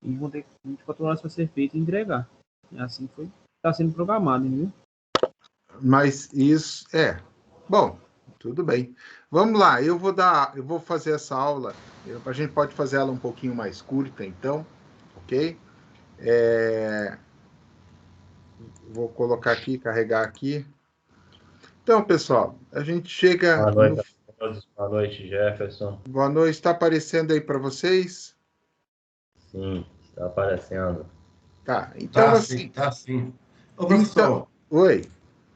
e vão ter 24 horas para ser feito e entregar. É assim que foi. Está sendo programado, viu? Mas isso bom, tudo bem. Vamos lá, eu vou fazer essa aula. A gente pode fazer ela um pouquinho mais curta, então, ok? Vou colocar aqui, carregar aqui. Então, pessoal, a gente chega Boa noite a todos. Boa noite, Jefferson. Boa noite. Está aparecendo aí para vocês? Sim, está aparecendo. Tá. Então, assim. Tá sim. Ô, professor. Então, oi.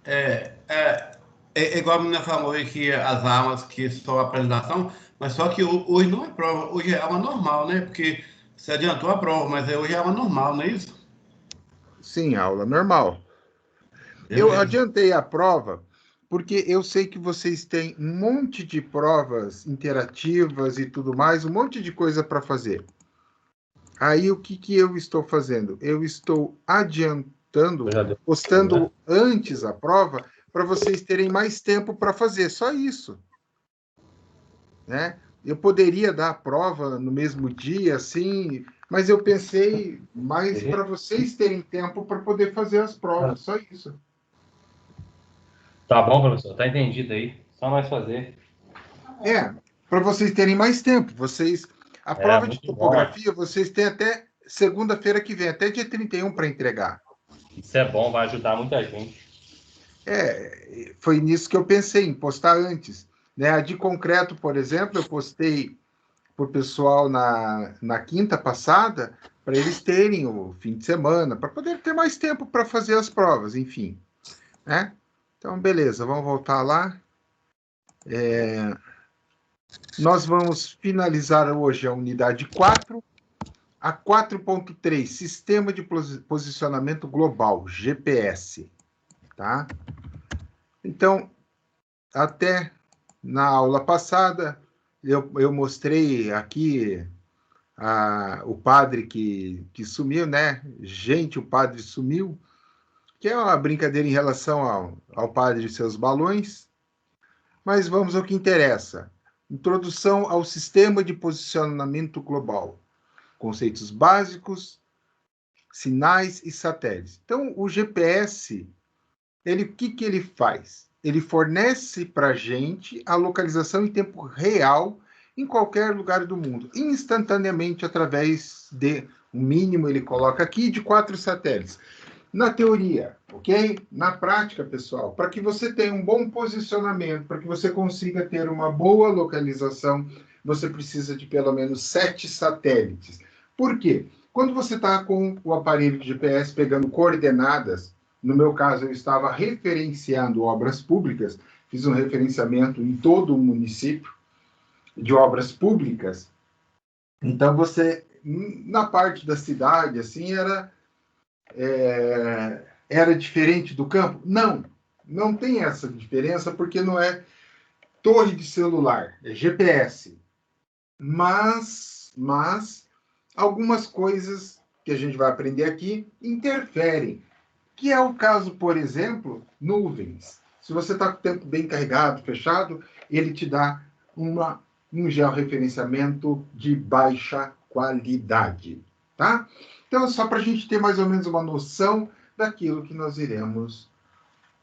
É igual a menina falou aí que as aulas que só a apresentação, mas só que hoje não é prova, hoje é aula normal, né? Porque você adiantou a prova, mas hoje é aula normal, não é isso? Sim, aula normal. Beleza. Eu adiantei a prova porque eu sei que vocês têm um monte de provas interativas e tudo mais, um monte de coisa para fazer. Aí, o que eu estou fazendo? Eu estou adiantando, postando antes a prova, para vocês terem mais tempo para fazer, só isso. Né? Eu poderia dar a prova no mesmo dia, assim, mas eu pensei mais para vocês terem tempo para poder fazer as provas, só isso. Tá bom, professor, tá entendido aí. Só nós fazer. Para vocês terem mais tempo. A prova de topografia, vocês têm até segunda-feira que vem, até dia 31 para entregar. Isso é bom, vai ajudar muita gente. Foi nisso que eu pensei, em postar antes. Né? A de concreto, por exemplo, eu postei para o pessoal na quinta passada, para eles terem o fim de semana, para poder ter mais tempo para fazer as provas, enfim. Né? Então, beleza, vamos voltar lá. Nós vamos finalizar hoje a unidade 4, a 4.3, Sistema de Posicionamento Global, GPS. Tá? Então, até na aula passada, eu mostrei aqui o padre que sumiu, né? Gente, o padre sumiu, que é uma brincadeira em relação ao padre e seus balões. Mas vamos ao que interessa. Introdução ao Sistema de Posicionamento Global. Conceitos básicos, sinais e satélites. Então, o GPS, o que ele faz? Ele fornece para a gente a localização em tempo real em qualquer lugar do mundo, instantaneamente através de, o mínimo ele coloca aqui, de 4 satélites. Na teoria, ok? Na prática, pessoal, para que você tenha um bom posicionamento, para que você consiga ter uma boa localização, você precisa de pelo menos 7 satélites. Por quê? Quando você está com o aparelho de GPS pegando coordenadas, no meu caso, eu estava referenciando obras públicas, fiz um referenciamento em todo o município de obras públicas. Então, você, na parte da cidade, assim, era diferente do campo? Não tem essa diferença, porque não é torre de celular, é GPS. Mas algumas coisas que a gente vai aprender aqui interferem, que é o caso, por exemplo, nuvens. Se você está com o tempo bem carregado, fechado, ele te dá um georreferenciamento de baixa qualidade. Tá? Então, só para a gente ter mais ou menos uma noção daquilo que nós iremos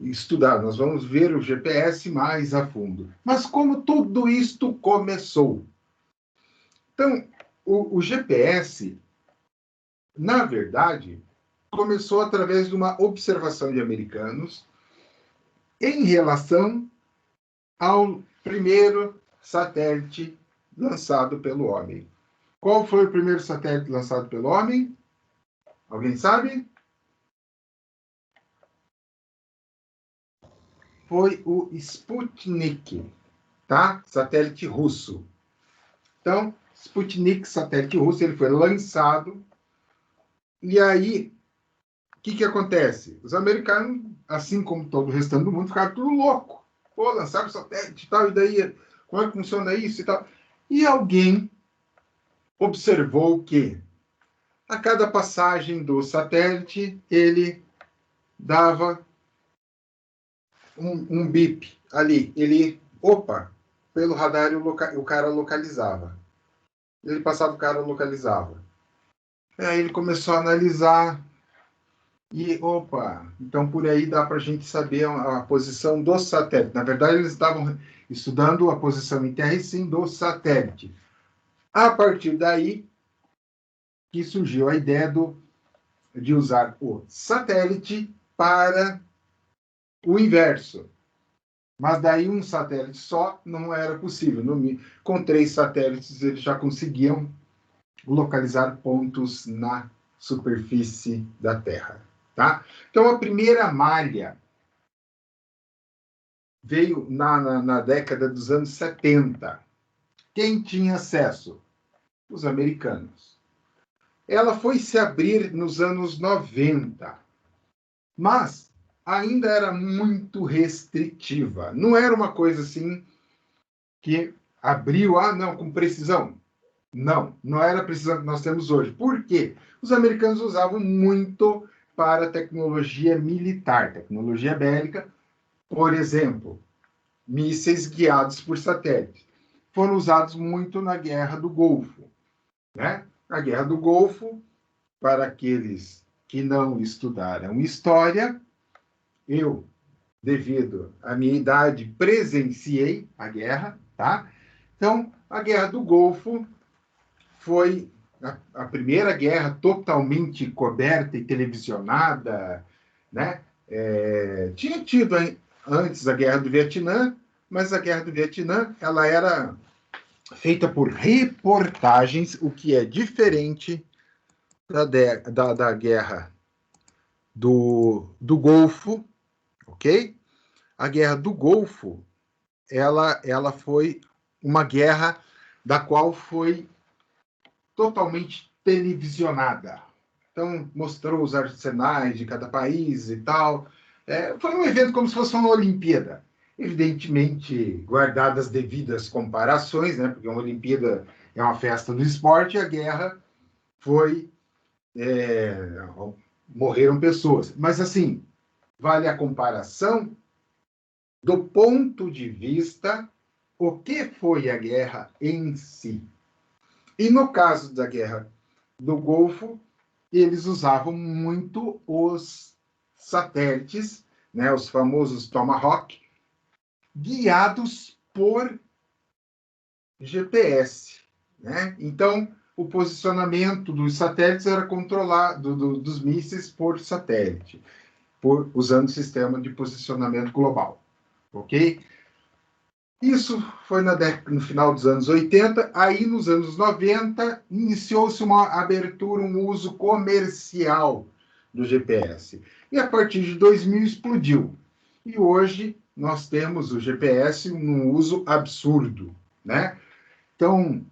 estudar. Nós vamos ver o GPS mais a fundo. Mas como tudo isto começou? Então, o GPS, na verdade, começou através de uma observação de americanos em relação ao primeiro satélite lançado pelo homem. Qual foi o primeiro satélite lançado pelo homem? Alguém sabe? Foi o Sputnik, tá? Satélite russo. Então, Sputnik, satélite russo, ele foi lançado. E aí, o que acontece? Os americanos, assim como todo o restante do mundo, ficaram tudo louco. Pô, lançaram satélite e tal, e daí, como é que funciona isso e tal? E alguém observou que a cada passagem do satélite, ele dava um bip ali. Pelo radar o cara localizava. Ele passava, o cara localizava. Aí ele começou a analisar e, opa, então por aí dá para a gente saber a posição do satélite. Na verdade, eles estavam estudando a posição em terra e sim do satélite. A partir daí que surgiu a ideia de usar o satélite para o inverso. Mas daí um satélite só não era possível. Com 3 satélites, eles já conseguiam localizar pontos na superfície da Terra. Tá? Então, a primeira malha veio na década dos anos 70. Quem tinha acesso? Os americanos. Ela foi se abrir nos anos 90, mas ainda era muito restritiva. Não era uma coisa assim que abriu, não, com precisão. Não, não era a precisão que nós temos hoje. Por quê? Os americanos usavam muito para tecnologia militar, tecnologia bélica, por exemplo, mísseis guiados por satélite. Foram usados muito na Guerra do Golfo. Né? A Guerra do Golfo, para aqueles que não estudaram história, eu, devido à minha idade, presenciei a guerra, tá? Então, a Guerra do Golfo foi a primeira guerra totalmente coberta e televisionada, né? Tinha tido antes a Guerra do Vietnã, mas a Guerra do Vietnã ela era feita por reportagens, o que é diferente da guerra do Golfo, ok? A guerra do Golfo, ela foi uma guerra da qual foi totalmente televisionada. Então, mostrou os arsenais de cada país e tal. Foi um evento como se fosse uma Olimpíada. Evidentemente, guardadas devidas comparações, né? Porque uma Olimpíada é uma festa do esporte, e a guerra foi. Morreram pessoas. Mas, assim, vale a comparação do ponto de vista o que foi a guerra em si. E no caso da guerra do Golfo, eles usavam muito os satélites, né, os famosos Tomahawk, guiados por GPS. Né? Então, o posicionamento dos satélites era controlado, dos mísseis por satélite, usando o sistema de posicionamento global. Ok? Isso foi no final dos anos 80. Aí, nos anos 90, iniciou-se uma abertura, um uso comercial do GPS. E a partir de 2000 explodiu. E hoje nós temos o GPS num uso absurdo. Né? Então,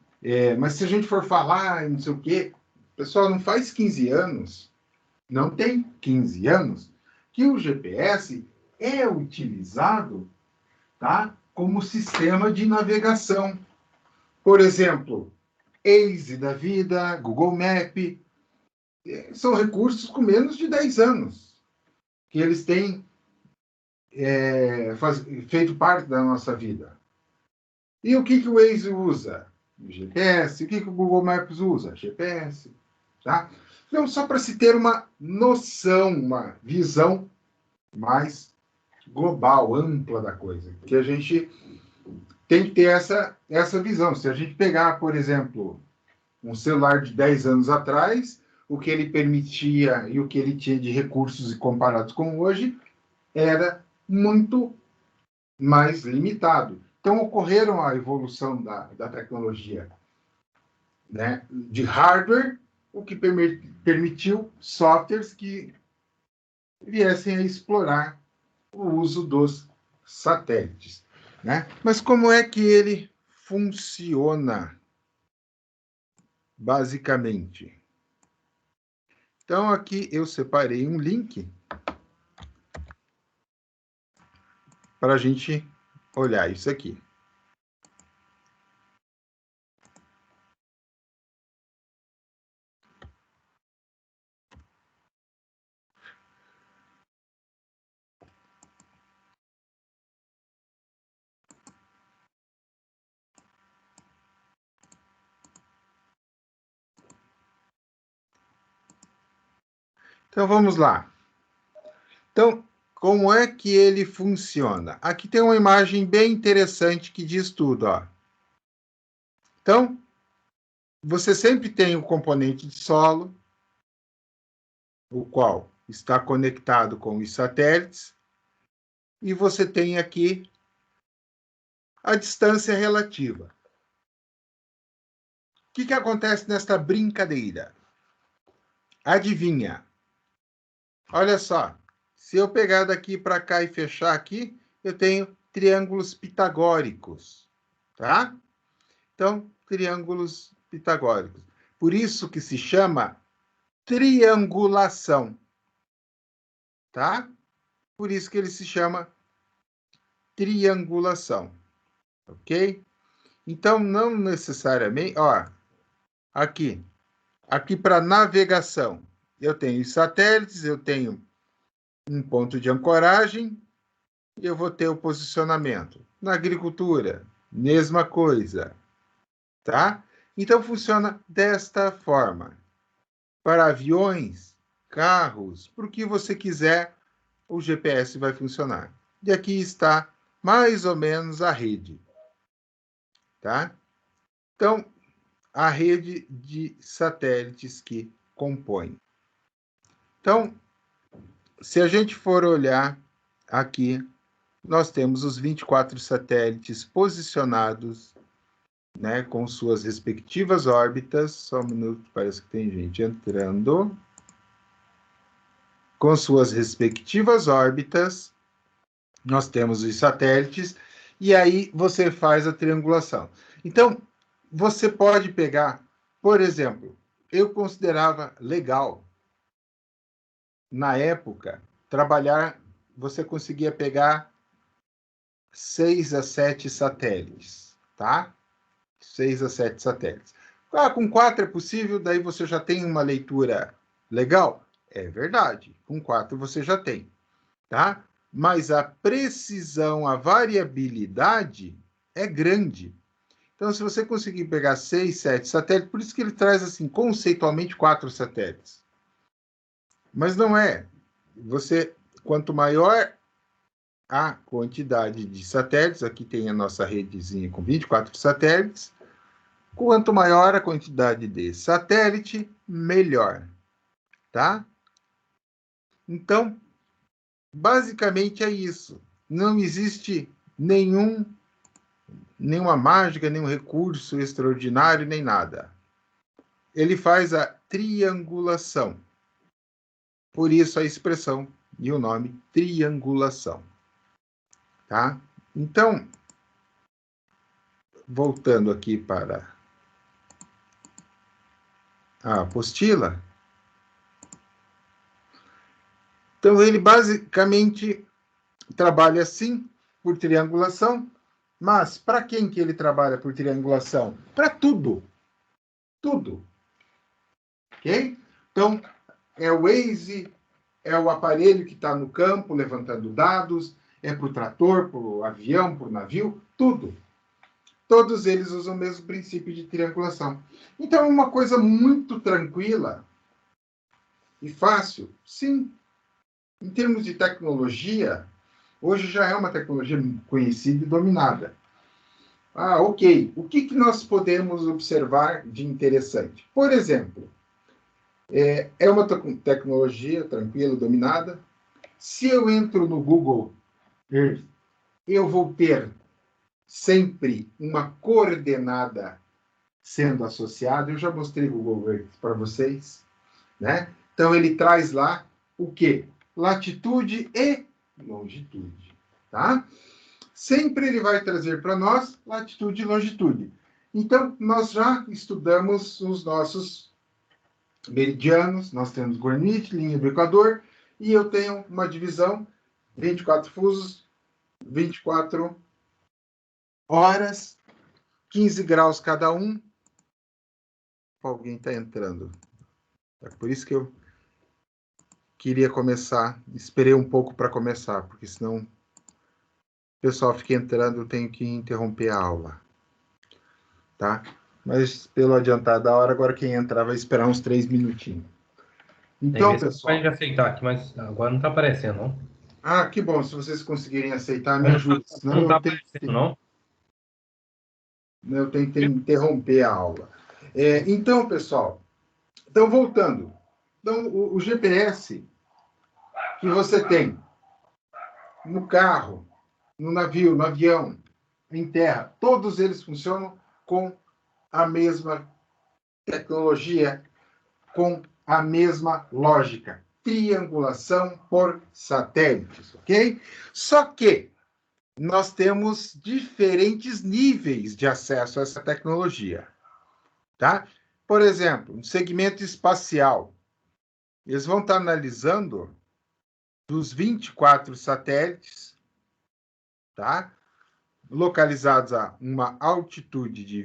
mas se a gente for falar, não sei o quê, pessoal, não faz 15 anos, não tem 15 anos, que o GPS é utilizado, tá, como sistema de navegação. Por exemplo, Waze da vida, Google Map, são recursos com menos de 10 anos, que eles têm feito parte da nossa vida. E o que o Waze usa? O GPS. O que o Google Maps usa? GPS. Tá? Então, só para se ter uma noção, uma visão mais global, ampla da coisa. Que a gente tem que ter essa visão. Se a gente pegar, por exemplo, um celular de 10 anos atrás, o que ele permitia e o que ele tinha de recursos comparados com hoje era muito mais limitado. Então, ocorreram a evolução da tecnologia, né, de hardware, o que permitiu softwares que viessem a explorar o uso dos satélites. Né? Mas como é que ele funciona, basicamente? Então, aqui eu separei um link para a gente olhar isso aqui. Então, vamos lá. Então, como é que ele funciona? Aqui tem uma imagem bem interessante que diz tudo, ó. Então, você sempre tem o componente de solo, o qual está conectado com os satélites, e você tem aqui a distância relativa. O que acontece nesta brincadeira? Adivinha? Olha só, se eu pegar daqui para cá e fechar aqui, eu tenho triângulos pitagóricos, tá? Então, triângulos pitagóricos. Por isso que se chama triangulação, tá? Por isso que ele se chama triangulação, ok? Então, não necessariamente, ó, aqui para navegação, eu tenho satélites, eu tenho um ponto de ancoragem, e eu vou ter o posicionamento. Na agricultura, mesma coisa, tá? Então, funciona desta forma. Para aviões, carros, para o que você quiser, o GPS vai funcionar. E aqui está mais ou menos a rede, tá? Então, a rede de satélites que compõe. Então, se a gente for olhar aqui, nós temos os 24 satélites posicionados, né, com suas respectivas órbitas. Só um minuto, parece que tem gente entrando. Com suas respectivas órbitas, nós temos os satélites, e aí você faz a triangulação. Então, você pode pegar, por exemplo, eu considerava legal, na época, trabalhar, você conseguia pegar 6 a 7 satélites, tá? 6 a 7 satélites. Ah, com 4 é possível, daí você já tem uma leitura legal? É verdade, com 4 você já tem, tá? Mas a precisão, a variabilidade é grande. Então, se você conseguir pegar 6, 7 satélites, por isso que ele traz, assim, conceitualmente 4 satélites. Mas não é. Quanto maior a quantidade de satélites, aqui tem a nossa redezinha com 24 satélites, quanto maior a quantidade de satélite, melhor, tá? Então, basicamente é isso. Não existe nenhuma mágica, nenhum recurso extraordinário, nem nada. Ele faz a triangulação. Por isso a expressão e o nome triangulação. Tá? Então, voltando aqui para a apostila. Então, ele basicamente trabalha assim, por triangulação, mas para quem que ele trabalha por triangulação? Para tudo. Tudo. Ok? Então, é o Waze, é o aparelho que está no campo levantando dados, é para o trator, para o avião, para o navio, tudo. Todos eles usam o mesmo princípio de triangulação. Então, é uma coisa muito tranquila e fácil, sim. Em termos de tecnologia, hoje já é uma tecnologia conhecida e dominada. Ah, ok. O que nós podemos observar de interessante? Por exemplo, é uma tecnologia tranquila, dominada. Se eu entro no Google Earth, eu vou ter sempre uma coordenada sendo associada. Eu já mostrei o Google Earth para vocês, né? Então, ele traz lá o quê? Latitude e longitude, tá? Sempre ele vai trazer para nós latitude e longitude. Então, nós já estudamos os nossos meridianos, nós temos Greenwich, linha do Equador, e eu tenho uma divisão, 24 fusos, 24 horas, 15 graus cada um. Alguém está entrando. É por isso que eu queria começar, esperei um pouco para começar, porque senão o pessoal fica entrando, eu tenho que interromper a aula. Tá? Mas pelo adiantar da hora, agora quem entrar vai esperar uns 3 minutinhos. Então, Tem vezes que a pessoal... gente aceitar aqui, mas agora não tá aparecendo, não. Ah, que bom. Se vocês conseguirem aceitar, me ajuda. Senão Não tá aparecendo, não. eu tentei interromper a aula. Então, pessoal, então voltando. Então, o GPS que você tem no carro, no navio, no avião, em terra, todos eles funcionam com a mesma tecnologia, com a mesma lógica. Triangulação por satélites, ok? Só que nós temos diferentes níveis de acesso a essa tecnologia, tá? Por exemplo, no segmento espacial, eles vão estar analisando dos 24 satélites, tá? Localizados a uma altitude de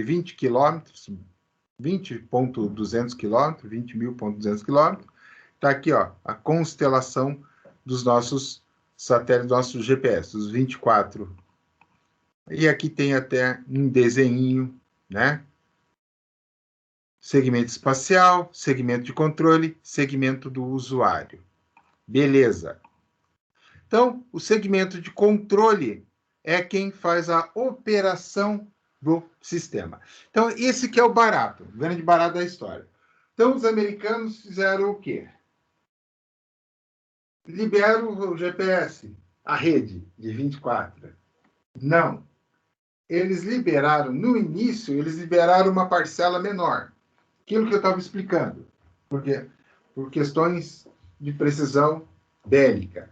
20 quilômetros, 20.200 quilômetros, 20.200 quilômetros. Está aqui, ó, a constelação dos nossos satélites, dos nossos GPS, os 24. E aqui tem até um desenho, né? Segmento espacial, segmento de controle, segmento do usuário. Beleza. Então, o segmento de controle é quem faz a operação do sistema. Então, esse que é o barato, o grande barato da história. Então, os americanos fizeram o quê? Liberam o GPS, a rede de 24. Não. Eles liberaram, no início, eles liberaram uma parcela menor. Aquilo que eu estava explicando. Por quê? Por questões de precisão bélica,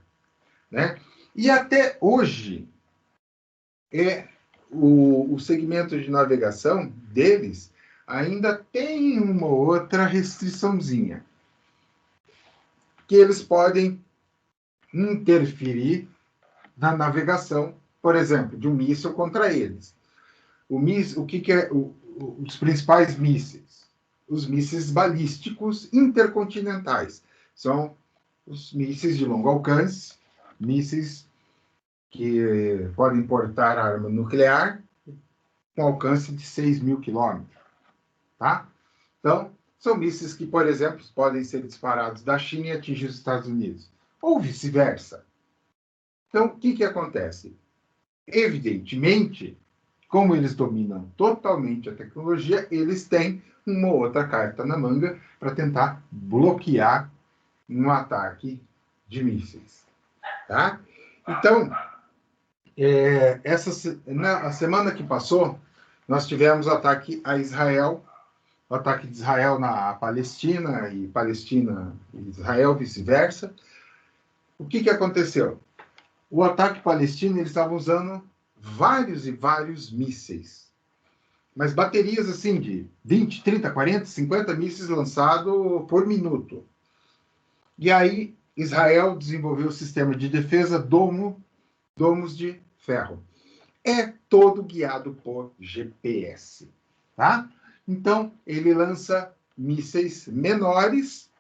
né? E até hoje, o segmento de navegação deles ainda tem uma outra restriçãozinha, que eles podem interferir na navegação, por exemplo, de um míssil contra eles. O que é os principais mísseis? Os mísseis balísticos intercontinentais. São os mísseis de longo alcance, mísseis que podem portar arma nuclear com alcance de 6.000 quilômetros. Tá? Então, são mísseis que, por exemplo, podem ser disparados da China e atingir os Estados Unidos. Ou vice-versa. Então, o que acontece? Evidentemente, como eles dominam totalmente a tecnologia, eles têm uma outra carta na manga para tentar bloquear um ataque de mísseis. Tá? Então, a semana que passou, nós tivemos o ataque a Israel, o ataque de Israel na Palestina, e Palestina e Israel, vice-versa. O que aconteceu? O ataque palestino, eles estavam usando vários e vários mísseis. Mas baterias assim de 20, 30, 40, 50 mísseis lançados por minuto. E aí, Israel desenvolveu o sistema de defesa domos de ferro. É todo guiado por GPS, tá? Então, ele lança mísseis menores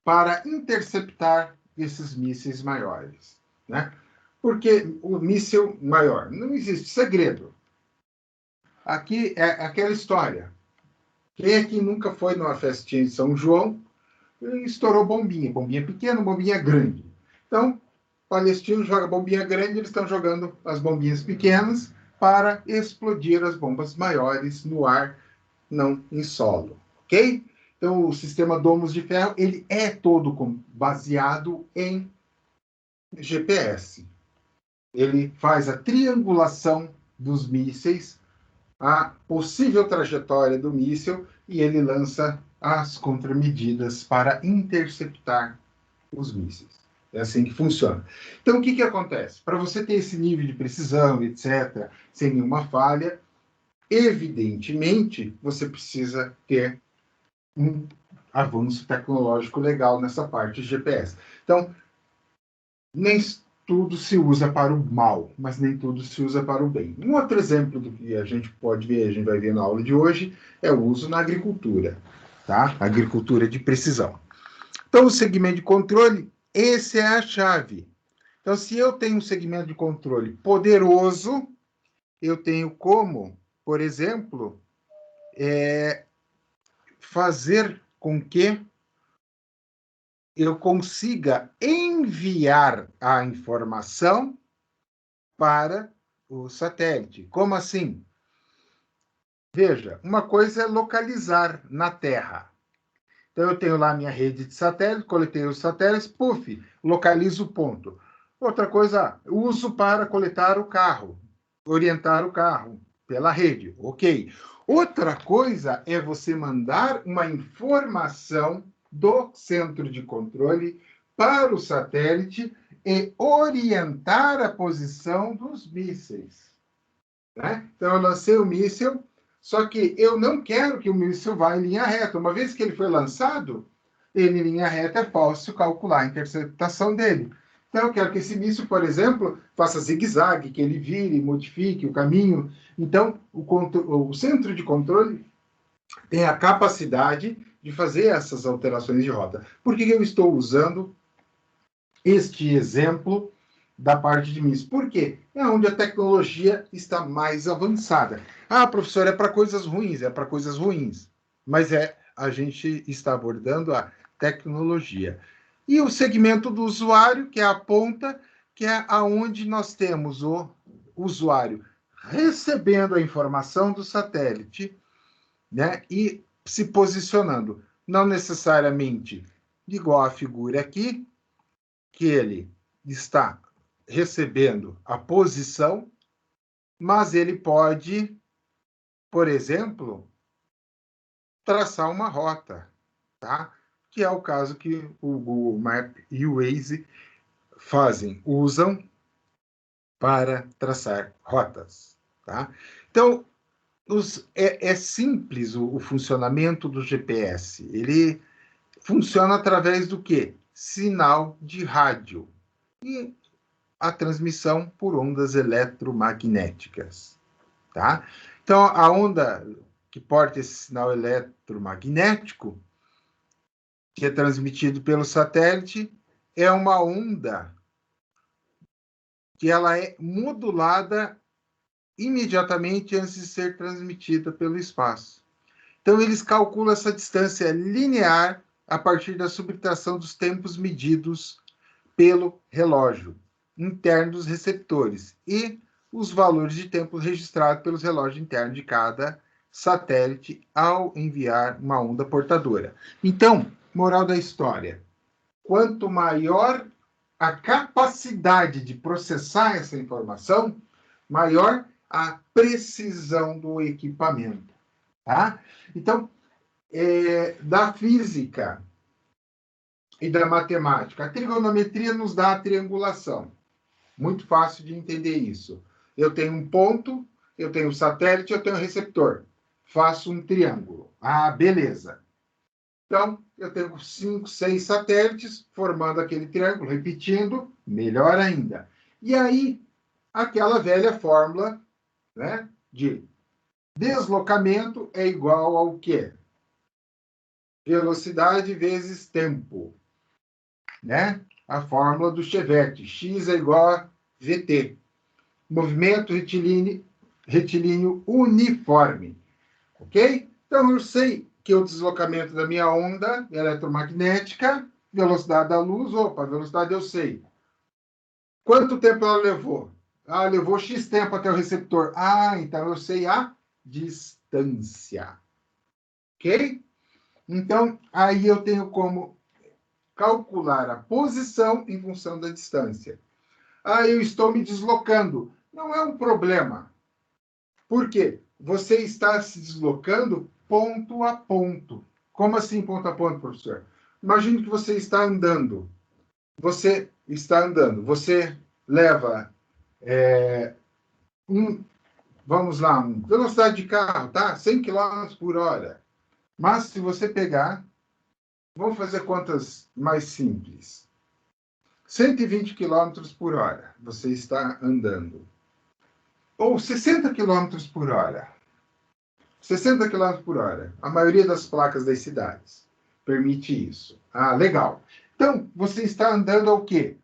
para interceptar esses mísseis maiores, né? Porque o míssil maior, não existe segredo. Aqui é aquela história. Quem é que nunca foi numa festinha de São João e estourou bombinha? Bombinha pequena, bombinha grande. Então, palestino joga bombinha grande, eles estão jogando as bombinhas pequenas para explodir as bombas maiores no ar, não em solo, ok? Então, o sistema Domos de Ferro, ele é todo baseado em GPS. Ele faz a triangulação dos mísseis, a possível trajetória do míssil, e ele lança as contramedidas para interceptar os mísseis. É assim que funciona. Então, o que acontece? Para você ter esse nível de precisão, etc., sem nenhuma falha, evidentemente, você precisa ter um avanço tecnológico legal nessa parte de GPS. Então, nem tudo se usa para o mal, mas nem tudo se usa para o bem. Um outro exemplo do que a gente pode ver, a gente vai ver na aula de hoje, é o uso na agricultura, tá? Agricultura de precisão. Então, o segmento de controle, esse é a chave. Então, se eu tenho um segmento de controle poderoso, eu tenho como, por exemplo, fazer com que eu consiga enviar a informação para o satélite. Como assim? Veja, uma coisa é localizar na Terra. Então, eu tenho lá minha rede de satélite, coletei os satélites, puf, localizo o ponto. Outra coisa, uso para coletar o carro, orientar o carro pela rede, ok. Outra coisa é você mandar uma informação do centro de controle para o satélite e orientar a posição dos mísseis. Né? Então, eu lancei o míssil, só que eu não quero que o míssil vá em linha reta. Uma vez que ele foi lançado, ele em linha reta é fácil calcular a interceptação dele. Então, eu quero que esse míssil, por exemplo, faça zigue-zague, que ele vire, modifique o caminho. Então, o centro de controle tem a capacidade de fazer essas alterações de rota. Por que eu estou usando este exemplo da parte de míssil? Por quê? É onde a tecnologia está mais avançada. Ah, professor, é para coisas ruins, é para coisas ruins. Mas a gente está abordando a tecnologia. E o segmento do usuário, que é a ponta, que é aonde nós temos o usuário recebendo a informação do satélite, né, e se posicionando. Não necessariamente igual a figura aqui, que ele está recebendo a posição, mas ele pode, por exemplo, traçar uma rota, tá? Que é o caso que o Google Maps e o Waze usam para traçar rotas, tá? Então, é simples o funcionamento do GPS. Ele funciona através do quê? Sinal de rádio e a transmissão por ondas eletromagnéticas, tá? Então, a onda que porta esse sinal eletromagnético, que é transmitido pelo satélite, é uma onda que ela é modulada imediatamente antes de ser transmitida pelo espaço. Então, eles calculam essa distância linear a partir da subtração dos tempos medidos pelo relógio interno dos receptores e os valores de tempo registrados pelos relógios internos de cada satélite ao enviar uma onda portadora. Então, moral da história, quanto maior a capacidade de processar essa informação, maior a precisão do equipamento. Tá? Então, da física e da matemática, a trigonometria nos dá a triangulação. Muito fácil de entender isso. Eu tenho um ponto, eu tenho um satélite, eu tenho um receptor. Faço um triângulo. Ah, beleza. Então, eu tenho 5, 6 satélites formando aquele triângulo, repetindo, melhor ainda. E aí, aquela velha fórmula, né, de deslocamento é igual ao quê? Velocidade vezes tempo. Né? A fórmula do Chevette. X é igual a VT. Movimento retilíneo uniforme. Ok? Então, eu sei que o deslocamento da minha onda eletromagnética, velocidade da luz, velocidade eu sei. Quanto tempo ela levou? Ah, levou X tempo até o receptor. Ah, então eu sei a distância. Ok? Então, aí eu tenho como calcular a posição em função da distância. Ah, eu estou me deslocando. Não é um problema. Por quê? Você está se deslocando ponto a ponto. Como assim ponto a ponto, professor? Imagine que você está andando. Você está andando. Você leva vamos lá, velocidade de carro, tá? 100 km por hora. Mas se você pegar, vamos fazer contas mais simples. 120 km por hora, você está andando. Ou 60 km por hora. 60 km por hora. A maioria das placas das cidades permite isso. Ah, legal. Então, você está andando ao quê?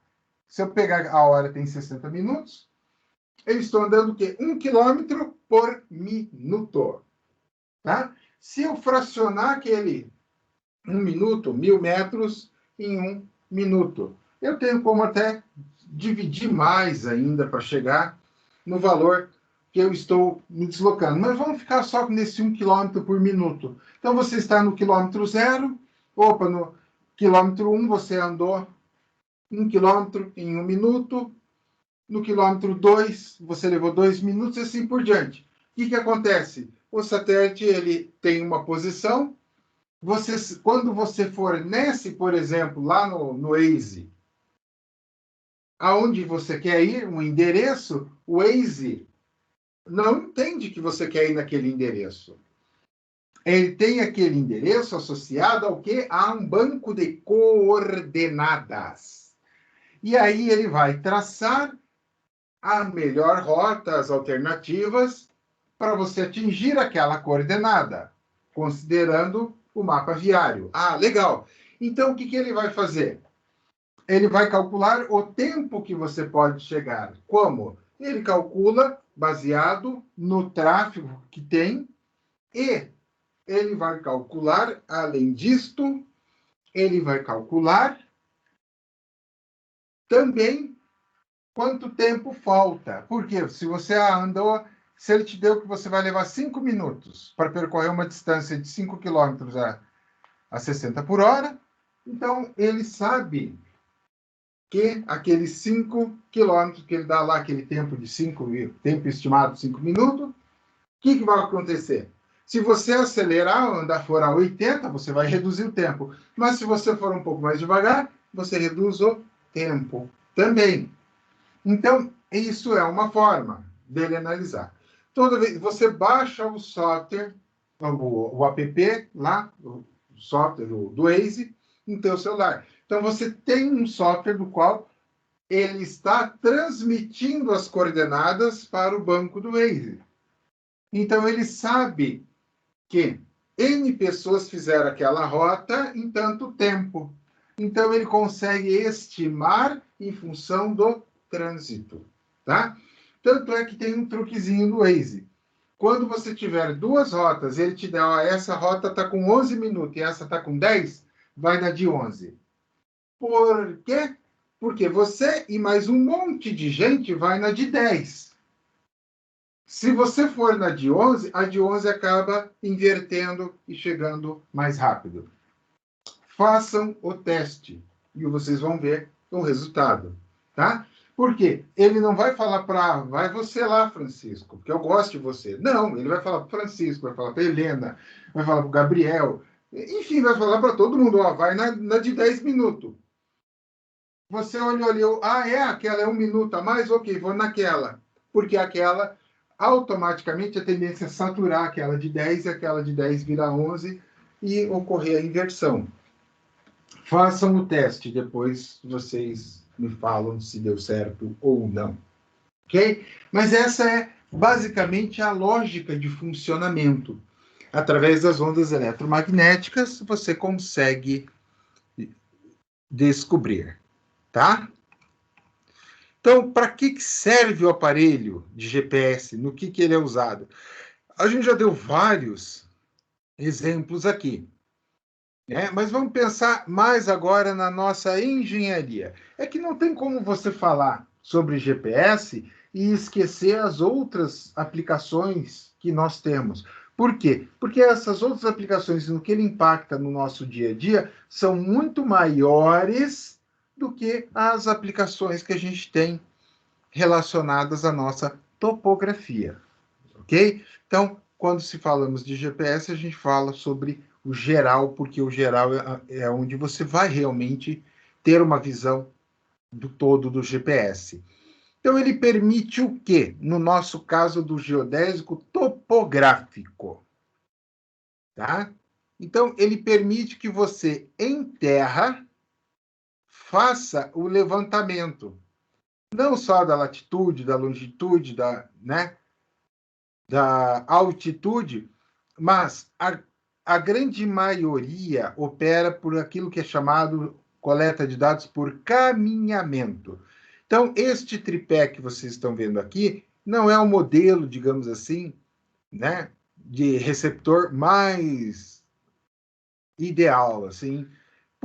Se eu pegar a hora tem 60 minutos, eu estou andando o quê? 1 km por minuto. Tá? Se eu fracionar aquele 1 minuto, 1000 metros, em 1 minuto. Eu tenho como até dividir mais ainda para chegar no valor que eu estou me deslocando. Mas vamos ficar só nesse 1 km por minuto. Então, você está no quilômetro 0, no quilômetro 1 você andou 1 km em 1 minuto, no quilômetro 2 você levou 2 minutos e assim por diante. O que acontece? O satélite ele tem uma posição, quando você for por exemplo, lá no Waze, aonde você quer ir, um endereço, o Waze não entende que você quer ir naquele endereço. Ele tem aquele endereço associado ao quê? A um banco de coordenadas. E aí ele vai traçar a melhor rota, as alternativas, para você atingir aquela coordenada, considerando o mapa viário. Ah, legal. Então, o que ele vai fazer? Ele vai calcular o tempo que você pode chegar. Como? Ele calcula baseado no tráfego que tem e ele vai calcular, além disto, ele vai calcular também quanto tempo falta. Porque se você andou, se ele te deu que você vai levar 5 minutos para percorrer uma distância de 5 km a 60 por hora, então ele sabe que aqueles 5 km que ele dá lá, aquele tempo estimado de 5 minutos, o que vai acontecer? Se você acelerar, andar for a 80, você vai reduzir o tempo. Mas se você for um pouco mais devagar, você reduz o tempo também. Então, isso é uma forma dele analisar. Toda vez você baixa o software, o app lá, o software do Waze, no teu celular. Então, você tem um software do qual ele está transmitindo as coordenadas para o banco do Waze. Então, ele sabe que N pessoas fizeram aquela rota em tanto tempo. Então, ele consegue estimar em função do trânsito, tá? Tanto é que tem um truquezinho no Waze. Quando você tiver duas rotas, ele te dá, essa rota está com 11 minutos e essa está com 10, vai na de 11. Por quê? Porque você e mais um monte de gente vai na de 10. Se você for na de 11, a de 11 acaba invertendo e chegando mais rápido. Façam o teste e vocês vão ver o resultado, tá? Por quê? Ele não vai falar vai você lá, Francisco, porque eu gosto de você. Não, ele vai falar para Francisco, vai falar para Helena, vai falar para o Gabriel, enfim, vai falar para todo mundo, vai na de 10 minutos. Você olhou, aquela é 1 minuto a mais? Ok, vou naquela. Porque aquela, automaticamente, a tendência é saturar aquela de 10 e aquela de 10 vira 11 e ocorrer a inversão. Façam o teste, depois vocês me falam se deu certo ou não. Ok? Mas essa é basicamente a lógica de funcionamento. Através das ondas eletromagnéticas, você consegue descobrir. Tá? Então, para que serve o aparelho de GPS? No que ele é usado? A gente já deu vários exemplos aqui, né? Mas vamos pensar mais agora na nossa engenharia. É que não tem como você falar sobre GPS e esquecer as outras aplicações que nós temos. Por quê? Porque essas outras aplicações, no que ele impacta no nosso dia a dia, são muito maiores do que as aplicações que a gente tem relacionadas à nossa topografia, ok? Então, quando se falamos de GPS, a gente fala sobre o geral, porque o geral é onde você vai realmente ter uma visão do todo do GPS. Então, ele permite o quê? No nosso caso do geodésico topográfico, tá? Então, ele permite que você, em terra, faça o levantamento, não só da latitude, da longitude, da altitude, mas a grande maioria opera por aquilo que é chamado coleta de dados por caminhamento. Então, este tripé que vocês estão vendo aqui não é um modelo, digamos assim, né, de receptor mais ideal, assim.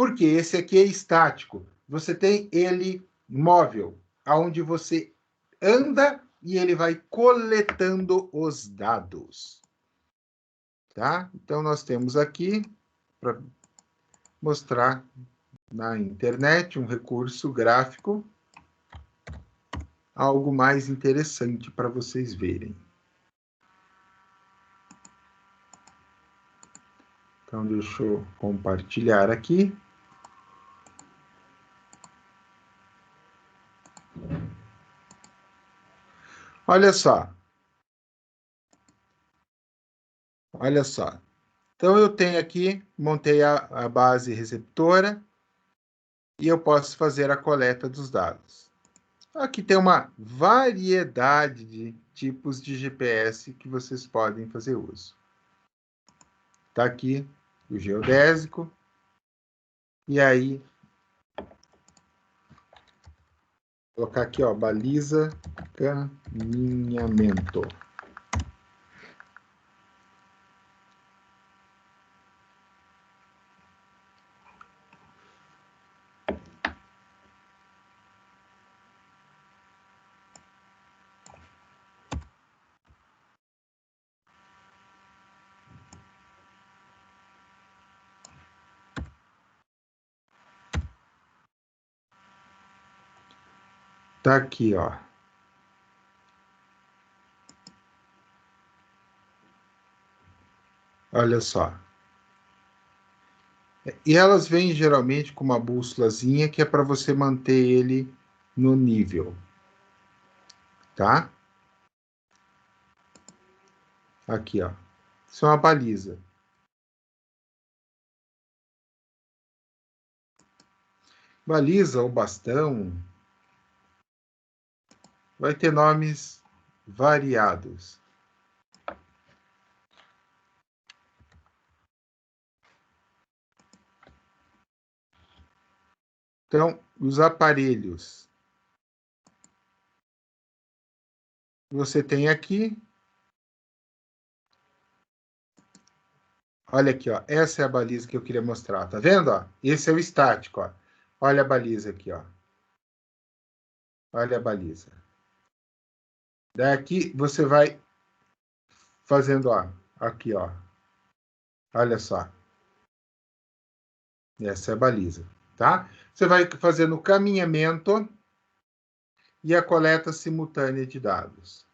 Porque esse aqui é estático. Você tem ele móvel, aonde você anda e ele vai coletando os dados. Tá? Então, nós temos aqui, para mostrar na internet, um recurso gráfico, algo mais interessante para vocês verem. Então, deixa eu compartilhar aqui. Olha só. Olha só. Então, eu tenho aqui, montei a base receptora e eu posso fazer a coleta dos dados. Aqui tem uma variedade de tipos de GPS que vocês podem fazer uso. Está aqui o geodésico. E aí, vou colocar aqui, ó, baliza caminhamento. Tá aqui, ó. Olha só. E elas vêm geralmente com uma bússolazinha que é para você manter ele no nível. Tá? Aqui, ó. Isso é uma baliza. Baliza ou bastão vai ter nomes variados. Então, os aparelhos. Você tem aqui. Olha aqui, ó. Essa é a baliza que eu queria mostrar. Tá vendo, ó? Esse é o estático, ó. Olha a baliza aqui, ó. Olha a baliza. Daqui você vai fazendo, ó. Aqui, ó. Olha só. Essa é a baliza, tá? Você vai fazendo o caminhamento e a coleta simultânea de dados.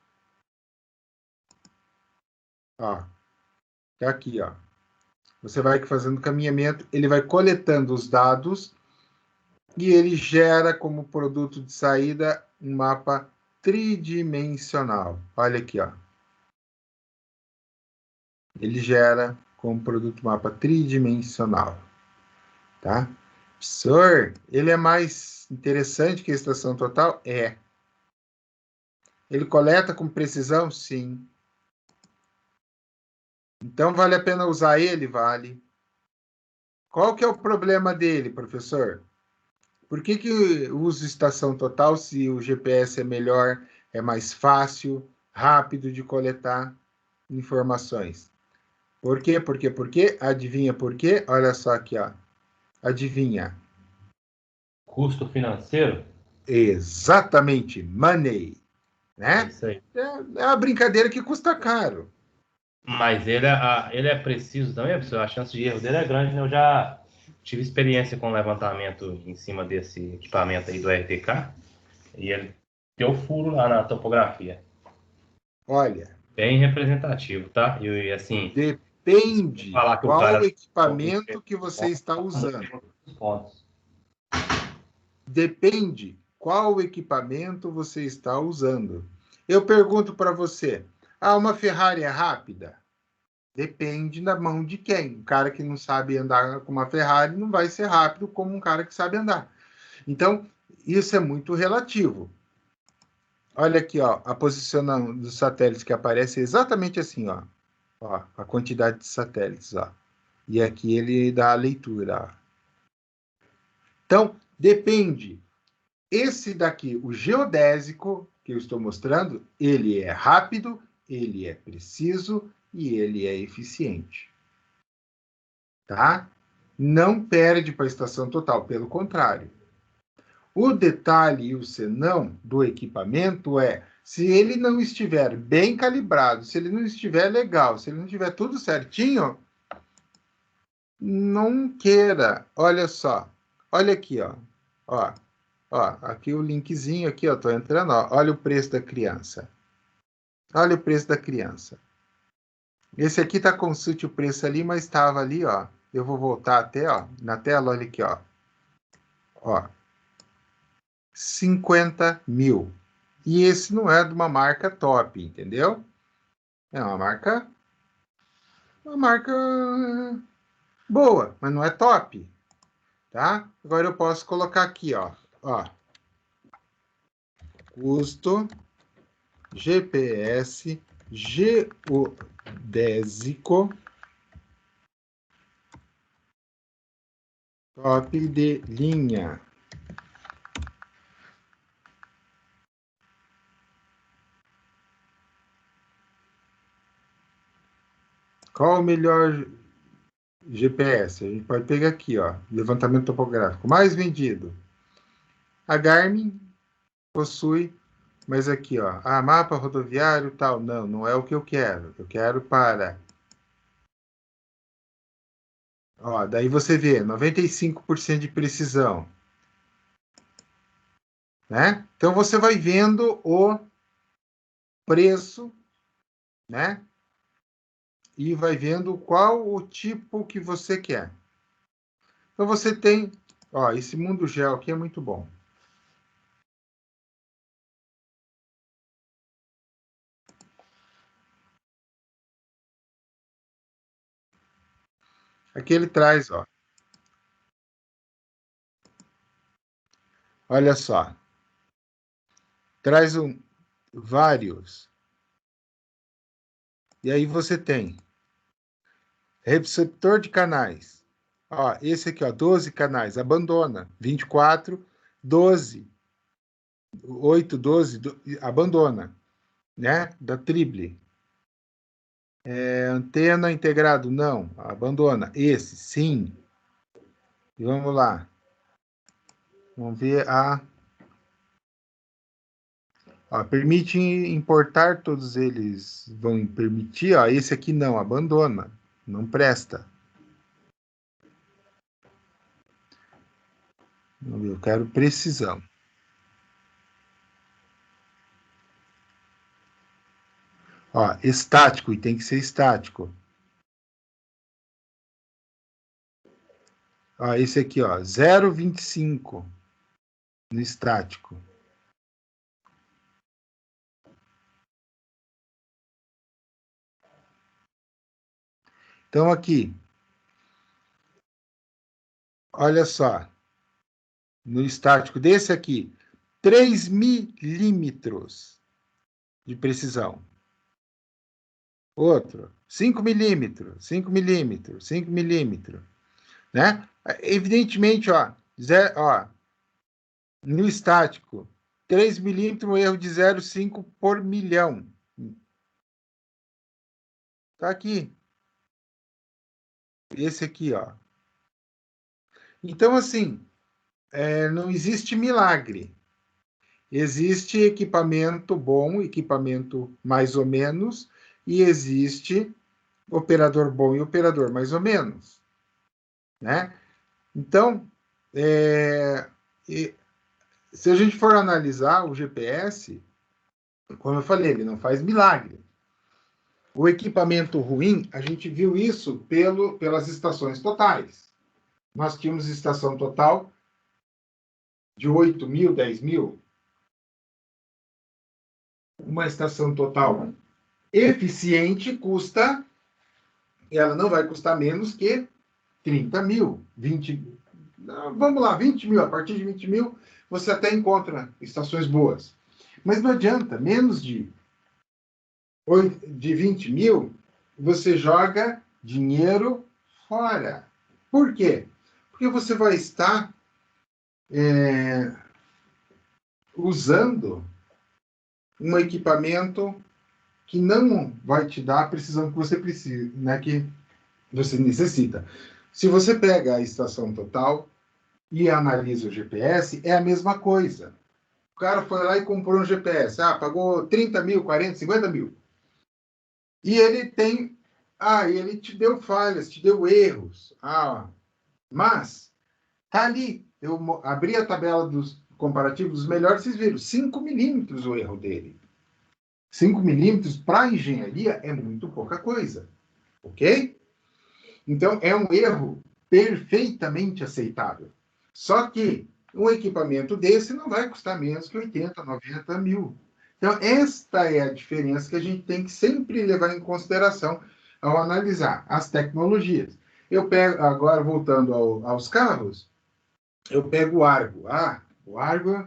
Ó. Tá aqui, ó. Você vai fazendo o caminhamento, ele vai coletando os dados e ele gera como produto de saída um mapa tridimensional. Olha aqui, ó. Ele gera como produto mapa tridimensional, tá? Professor, ele é mais interessante que a estação total? É. Ele coleta com precisão? Sim. Então, vale a pena usar ele? Vale. Qual que é o problema dele, professor? Por que usa estação total se o GPS é melhor, é mais fácil, rápido de coletar informações? Por quê? Por quê? Por quê? Adivinha por quê? Olha só aqui, ó. Adivinha. Custo financeiro? Exatamente, money, É né? isso aí. É uma brincadeira que custa caro. Mas ele é preciso também, pessoal. A chance de erro dele é grande, né? Eu já tive experiência com levantamento em cima desse equipamento aí do RTK e ele deu furo lá na topografia. Olha, Bem representativo, tá? E assim, depende falar que o qual cara equipamento que você está usando. pontos. Depende qual equipamento você está usando. Eu pergunto para você, uma Ferrari é rápida? Depende da mão de quem. Um cara que não sabe andar com uma Ferrari não vai ser rápido como um cara que sabe andar. Então, isso é muito relativo. Olha aqui, ó, a posição dos satélites que aparece é exatamente assim, ó. Ó, a quantidade de satélites, ó. E aqui ele dá a leitura, ó. Então, depende. Esse daqui, o geodésico, que eu estou mostrando, ele é rápido, ele é preciso e ele é eficiente. Tá? não perde para a estação total, pelo contrário. O detalhe e o senão do equipamento é, se ele não estiver bem calibrado, se ele não estiver legal, se ele não estiver tudo certinho, não queira. Olha só. Olha aqui, ó. Ó, ó, aqui o linkzinho aqui, ó, tô entrando, ó. Olha o preço da criança. Olha o preço da criança. Esse aqui tá consulte o preço ali, mas estava ali, ó. Eu vou voltar até, ó, na tela, olha aqui, ó. Ó. 50 mil. E esse não é de uma marca top, entendeu? É uma marca boa, mas não é top, tá? Agora eu posso colocar aqui, ó, custo GPS geodésico top de linha. Qual o melhor GPS? A gente pode pegar aqui, ó, levantamento topográfico mais vendido. A Garmin possui, mas aqui, ó, mapa rodoviário tal, não é o que eu quero. Eu quero para, ó, daí você vê 95% de precisão, né? Então você vai vendo o preço, né? E vai vendo qual o tipo que você quer. Então você tem, ó, esse Mundo Gel aqui é muito bom. Aqui ele traz, ó. Olha só. Traz vários. E aí você tem receptor de canais. Ó, esse aqui, ó, 12 canais, abandona. 24, 12, 8, 12, abandona, né? Da Triple. Antena integrado, não, abandona. Esse, sim. E vamos lá. Vamos ver a... Ó, permite importar, todos eles vão permitir. Ó, esse aqui não, abandona, não presta. Eu quero precisão. Ó, estático, e tem que ser estático. Ó, esse aqui, ó, 0,25 no estático. Então, aqui, olha só, no estático desse aqui, 3 milímetros de precisão. Outro, 5 milímetros, 5 milímetros, 5 milímetros, né? Evidentemente, ó, no estático, 3 milímetros, um erro de 0,5 por milhão. Tá aqui. Esse aqui, ó. Então, assim, não existe milagre. Existe equipamento bom, equipamento mais ou menos, e existe operador bom e operador mais ou menos, né? Então, se a gente for analisar o GPS, como eu falei, ele não faz milagre. O equipamento ruim, a gente viu isso pelas estações totais. Nós tínhamos estação total de 8 mil, 10 mil. Uma estação total eficiente ela não vai custar menos que 30 mil, 20, vamos lá, 20 mil, a partir de 20 mil você até encontra estações boas. Mas não adianta, menos de 20 mil, você joga dinheiro fora. Por quê? Porque você vai estar usando um equipamento que não vai te dar a precisão que você precisa, né, que você necessita. Se você pega a estação total e analisa o GPS, é a mesma coisa. O cara foi lá e comprou um GPS. Pagou 30 mil, 40, 50 mil. E ele tem... ele te deu falhas, te deu erros. Mas tá ali. Eu abri a tabela dos comparativos dos melhores, vocês viram. 5 milímetros o erro dele. 5 milímetros para engenharia é muito pouca coisa. Ok? Então, é um erro perfeitamente aceitável. Só que um equipamento desse não vai custar menos que 80, 90 mil. Então, esta é a diferença que a gente tem que sempre levar em consideração ao analisar as tecnologias. Eu pego, agora voltando aos carros, eu pego o Argo. O Argo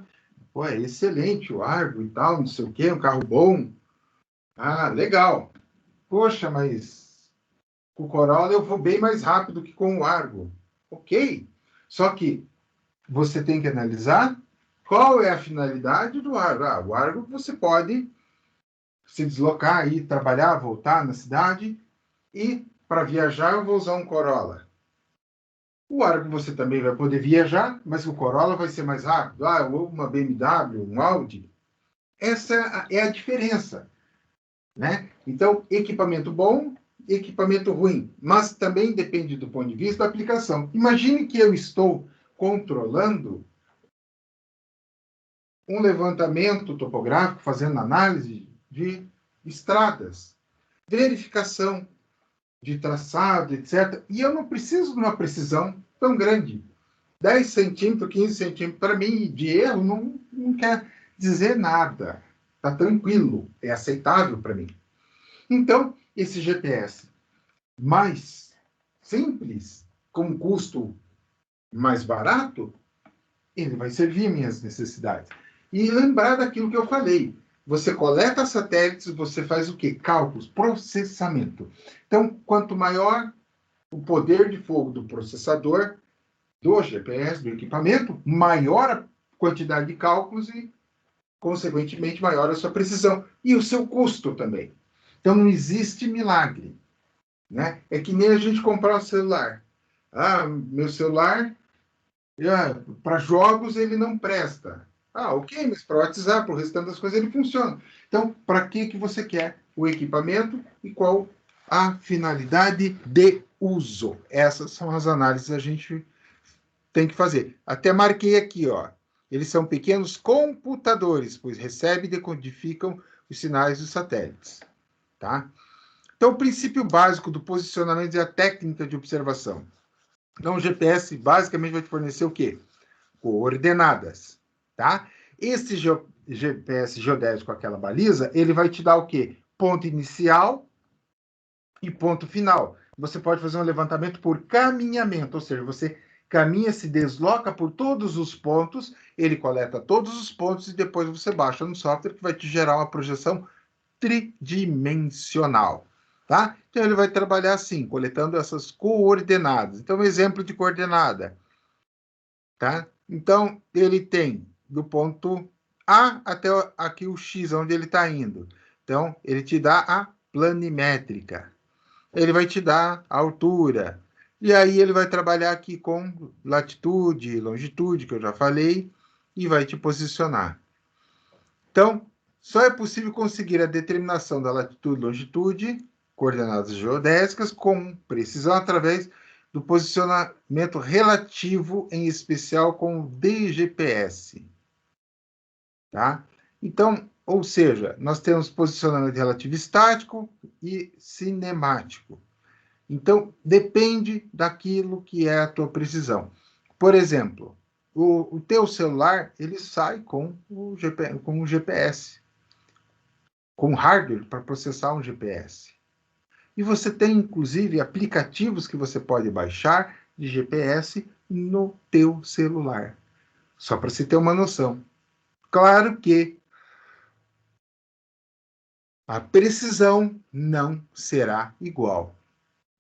é excelente, o Argo e tal, não sei o quê, um carro bom. Legal. Poxa, mas com o Corolla eu vou bem mais rápido que com o Argo. Ok. Só que você tem que analisar qual é a finalidade do Argo. O Argo você pode se deslocar, ir trabalhar, voltar na cidade, e para viajar eu vou usar um Corolla. O Argo você também vai poder viajar, mas o Corolla vai ser mais rápido. Ou uma BMW, um Audi. Essa é a diferença, né? Então, equipamento bom, equipamento ruim, mas também depende do ponto de vista da aplicação. Imagine que eu estou controlando um levantamento topográfico, fazendo análise de estradas, verificação de traçado, etc. E eu não preciso de uma precisão tão grande. 10 centímetros, 15 centímetros, para mim, de erro, não quer dizer nada. Está tranquilo, é aceitável para mim. Então, esse GPS mais simples, com um custo mais barato, ele vai servir às minhas necessidades. E lembrar daquilo que eu falei. Você coleta satélites, você faz o quê? Cálculos, processamento. Então, quanto maior o poder de fogo do processador, do GPS, do equipamento, maior a quantidade de cálculos e, consequentemente, maior a sua precisão. E o seu custo também. Então, não existe milagre, né? É que nem a gente comprar um celular. Meu celular, para jogos, ele não presta. Ok, mas para o WhatsApp, para o restante das coisas, ele funciona. Então, para que você quer o equipamento e qual a finalidade de uso? Essas são as análises que a gente tem que fazer. Até marquei aqui, eles são pequenos computadores, pois recebem e decodificam os sinais dos satélites. Tá? Então, o princípio básico do posicionamento é a técnica de observação. Então, o GPS basicamente vai te fornecer o quê? Coordenadas. Tá? Esse GPS geodésico com aquela baliza, ele vai te dar o quê? Ponto inicial e ponto final. Você pode fazer um levantamento por caminhamento, ou seja, você caminha, se desloca por todos os pontos, ele coleta todos os pontos e depois você baixa no software que vai te gerar uma projeção tridimensional. Tá? Então, ele vai trabalhar assim, coletando essas coordenadas. Então, um exemplo de coordenada. Tá? Então, ele tem do ponto A até aqui o X, onde ele está indo. Então, ele te dá a planimétrica. Ele vai te dar a altura. E aí, ele vai trabalhar aqui com latitude e longitude, que eu já falei, e vai te posicionar. Então, só é possível conseguir a determinação da latitude e longitude, coordenadas geodésicas, com precisão através do posicionamento relativo, em especial com o DGPS. Tá? Então, ou seja, nós temos posicionamento relativo estático e cinemático. Então, depende daquilo que é a tua precisão. Por exemplo, o teu celular, ele sai com o GPS, com hardware para processar um GPS. E você tem, inclusive, aplicativos que você pode baixar de GPS no teu celular. Só para você ter uma noção. Claro que a precisão não será igual,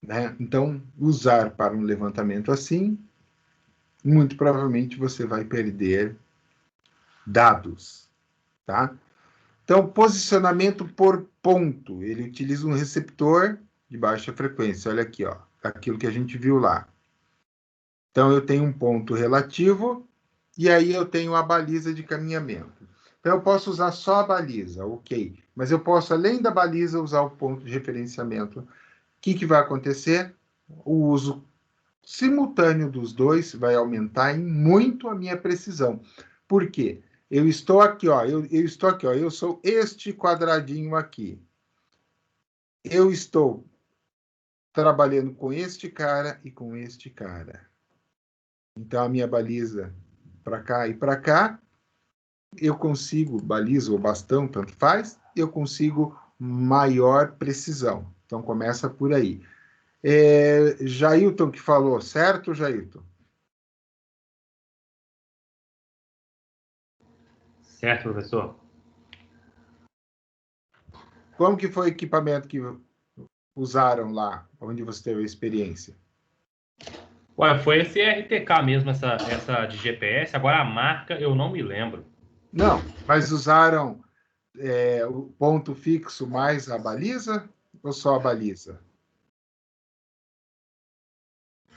né? Então, usar para um levantamento assim, muito provavelmente você vai perder dados, tá? Então, posicionamento por ponto. Ele utiliza um receptor de baixa frequência. Olha aqui, aquilo que a gente viu lá. Então, eu tenho um ponto relativo e aí eu tenho a baliza de caminhamento. Então, eu posso usar só a baliza, ok. Mas eu posso, além da baliza, usar o ponto de referenciamento. O que vai acontecer? O uso simultâneo dos dois vai aumentar em muito a minha precisão. Por quê? Eu estou aqui, ó, eu estou aqui, ó, eu sou este quadradinho aqui. Eu estou trabalhando com este cara e com este cara. Então, a minha baliza para cá e para cá, eu consigo, baliza ou bastão, tanto faz, eu consigo maior precisão. Então, começa por aí. Jailton que falou, certo, Jailton? Certo, professor? Como que foi o equipamento que usaram lá, onde você teve a experiência? Olha, foi esse RTK mesmo, essa de GPS. Agora a marca eu não me lembro. Não, mas usaram o ponto fixo mais a baliza ou só a baliza?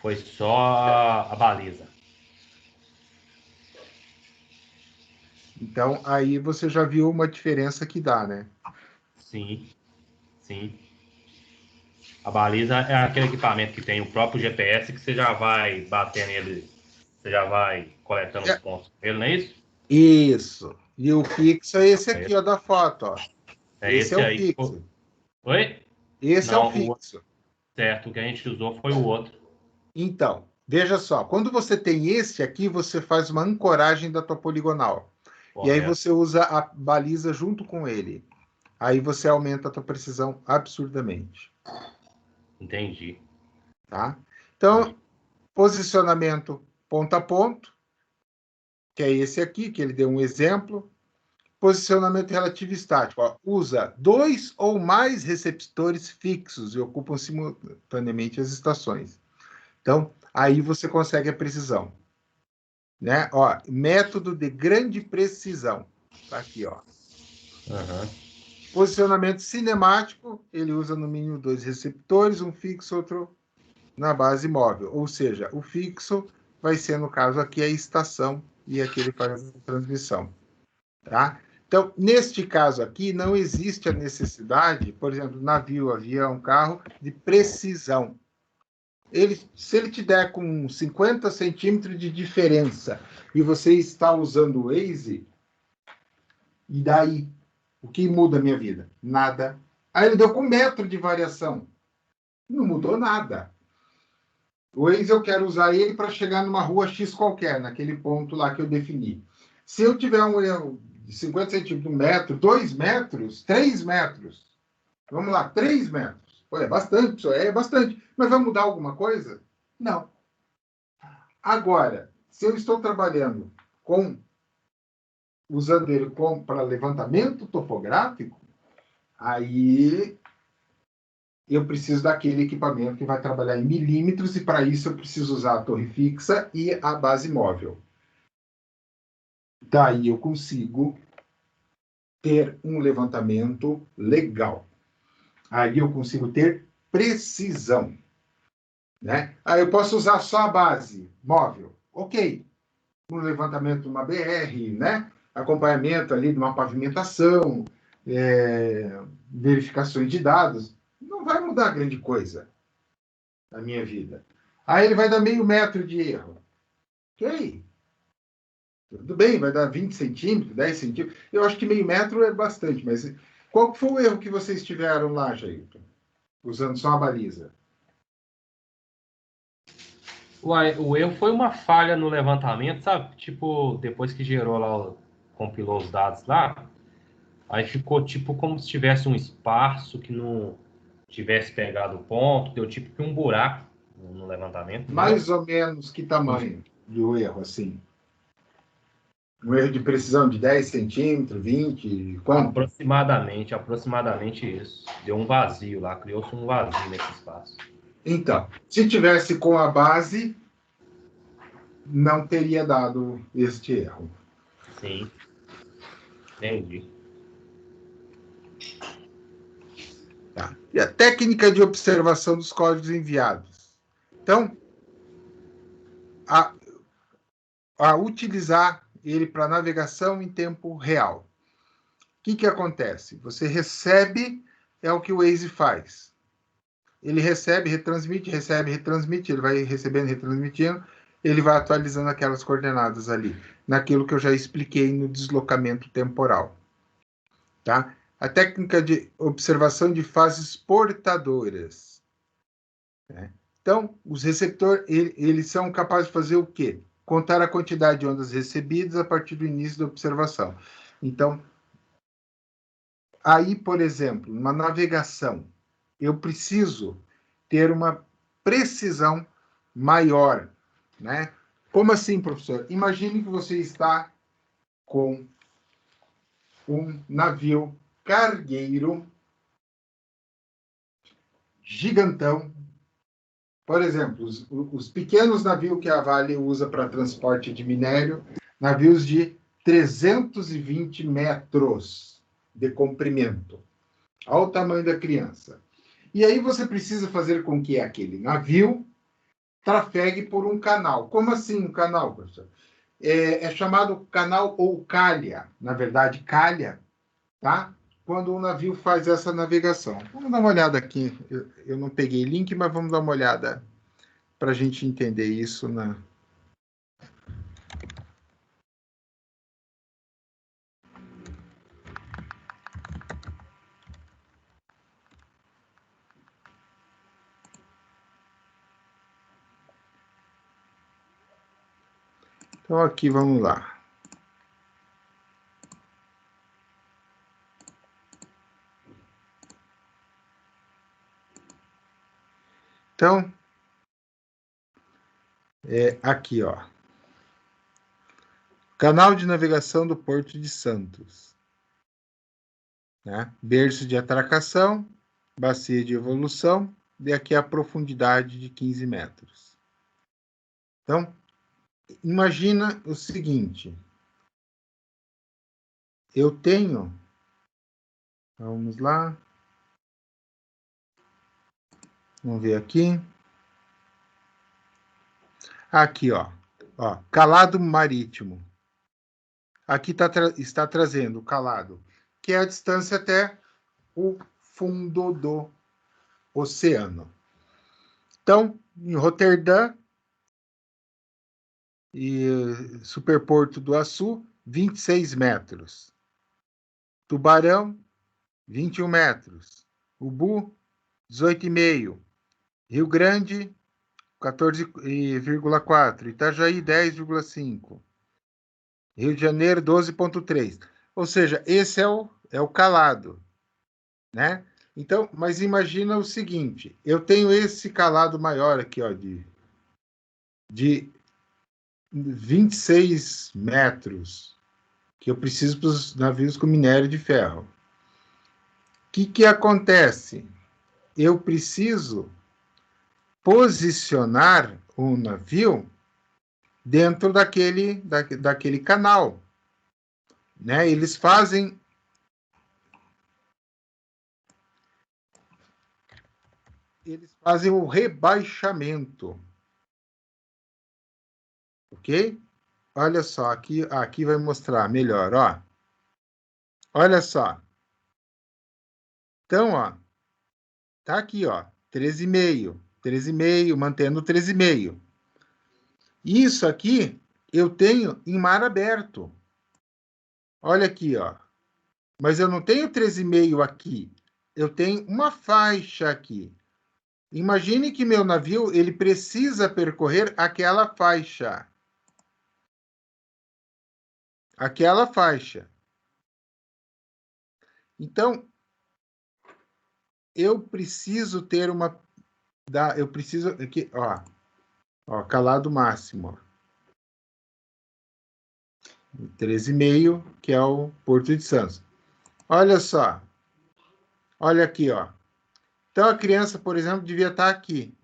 Foi só a baliza. Então, aí você já viu uma diferença que dá, né? Sim, sim. A baliza é aquele equipamento que tem o próprio GPS que você já vai bater nele, você já vai coletando os pontos com ele, não é isso? Isso. E o fixo é esse aqui, É, ó, da foto, ó. é Esse é esse o aí. fixo. Oi? Esse é o Não, o fixo. certo, o que a gente usou foi o outro. Então, veja só, quando você tem esse aqui, você faz uma ancoragem da tua poligonal. E aí Correto. você usa a baliza junto com ele. Aí você aumenta a tua precisão absurdamente, Entendi. tá? Então, posicionamento ponto a ponto, que é esse aqui, que ele deu um exemplo. Posicionamento relativo estático, ó, usa 2 ou mais receptores fixos e ocupam simultaneamente as estações. Então, aí você consegue a precisão. Né? Ó, método de grande precisão. Tá aqui, ó. Uhum. Posicionamento cinemático, ele usa no mínimo 2 receptores, um fixo, outro na base móvel. Ou seja, o fixo vai ser, no caso aqui, a estação e aqui ele faz a transmissão. Tá? Então, neste caso aqui, não existe a necessidade, por exemplo, navio, avião, carro, de precisão. Se ele te der com 50 centímetros de diferença e você está usando o Waze, e daí? O que muda a minha vida? Nada. Aí ele deu com 1 metro de variação. Não mudou nada. O Waze eu quero usar ele para chegar numa rua X qualquer, naquele ponto lá que eu defini. Se eu tiver um erro de 50 centímetros, 1 metro, 2 metros, 3 metros, vamos lá, 3 metros. Pô, é bastante, isso é bastante. Mas vai mudar alguma coisa? Não. Agora, se eu estou trabalhando usando ele para levantamento topográfico, aí eu preciso daquele equipamento que vai trabalhar em milímetros, e para isso eu preciso usar a torre fixa e a base móvel. Daí eu consigo ter um levantamento legal. Aí eu consigo ter precisão. Né? Aí eu posso usar só a base móvel. Ok. Um levantamento de uma BR, né? Acompanhamento ali de uma pavimentação, verificações de dados. Não vai mudar grande coisa na minha vida. Aí ele vai dar 0,5 metro de erro. Ok. Tudo bem, vai dar 20 centímetros, 10 centímetros. Eu acho que 0,5 metro é bastante, mas qual foi o erro que vocês tiveram lá, Jailton? Usando só a baliza. O erro foi uma falha no levantamento, sabe? Tipo, depois que gerou lá, compilou os dados lá, aí ficou tipo como se tivesse um espaço que não tivesse pegado o ponto, deu tipo que um buraco no levantamento, Mais ou menos que tamanho do erro, assim? Um erro de precisão de 10 centímetros, 20, quanto? Aproximadamente isso. Deu um vazio lá, criou-se um vazio nesse espaço. Então, se tivesse com a base, não teria dado este erro. Sim, entendi. Tá? E a técnica de observação dos códigos enviados. Então, a utilizar ele para navegação em tempo real. O que acontece? Você recebe, é o que o Waze faz. Ele recebe, retransmite, ele vai recebendo, retransmitindo, ele vai atualizando aquelas coordenadas ali, naquilo que eu já expliquei no deslocamento temporal. Tá? A técnica de observação de fases portadoras. Né? Então, os receptores, eles são capazes de fazer o quê? Contar a quantidade de ondas recebidas a partir do início da observação. Então, aí, por exemplo, numa navegação, eu preciso ter uma precisão maior, né? Como assim, professor? Imagine que você está com um navio cargueiro gigantão. Por exemplo, os pequenos navios que a Vale usa para transporte de minério, navios de 320 metros de comprimento. Olha o tamanho da criança. E aí você precisa fazer com que aquele navio trafegue por um canal. Como assim um canal, professor? É chamado canal ou calha. Na verdade, calha, tá? Quando um navio faz essa navegação. Vamos dar uma olhada aqui. Eu não peguei link, mas vamos dar uma olhada para a gente entender isso na... Então, aqui, vamos lá. Então, aqui, ó. Canal de navegação do Porto de Santos. Né? Berço de atracação, bacia de evolução, e aqui a profundidade de 15 metros. Então, imagina o seguinte. Eu tenho... Vamos lá. Vamos ver aqui. Aqui, ó. Calado marítimo. Aqui está trazendo o calado, que é a distância até o fundo do oceano. Então, em Roterdã e Superporto do Açu, 26 metros. Tubarão, 21 metros. Ubu, 18,5. Rio Grande, 14,4. Itajaí, 10,5. Rio de Janeiro, 12,3. Ou seja, esse é o calado, né? Então, mas imagina o seguinte, eu tenho esse calado maior aqui, ó, de 26 metros, que eu preciso para os navios com minério de ferro. O que acontece? Eu preciso posicionar o navio dentro daquele canal. Né? Eles fazem o rebaixamento. Ok? Olha só, aqui vai mostrar melhor, ó. Olha só. Então, ó, tá aqui, ó, 13,5, mantendo 13,5. Isso aqui eu tenho em mar aberto. Olha aqui, ó. Mas eu não tenho 13,5 aqui. Eu tenho uma faixa aqui. Imagine que meu navio ele precisa percorrer aquela faixa. Aquela faixa. Então, eu preciso ter uma... Eu preciso... Aqui, ó, calado máximo. 13,5, que é o Porto de Santos. Olha só. Olha aqui, ó. Então, a criança, por exemplo, devia estar aqui.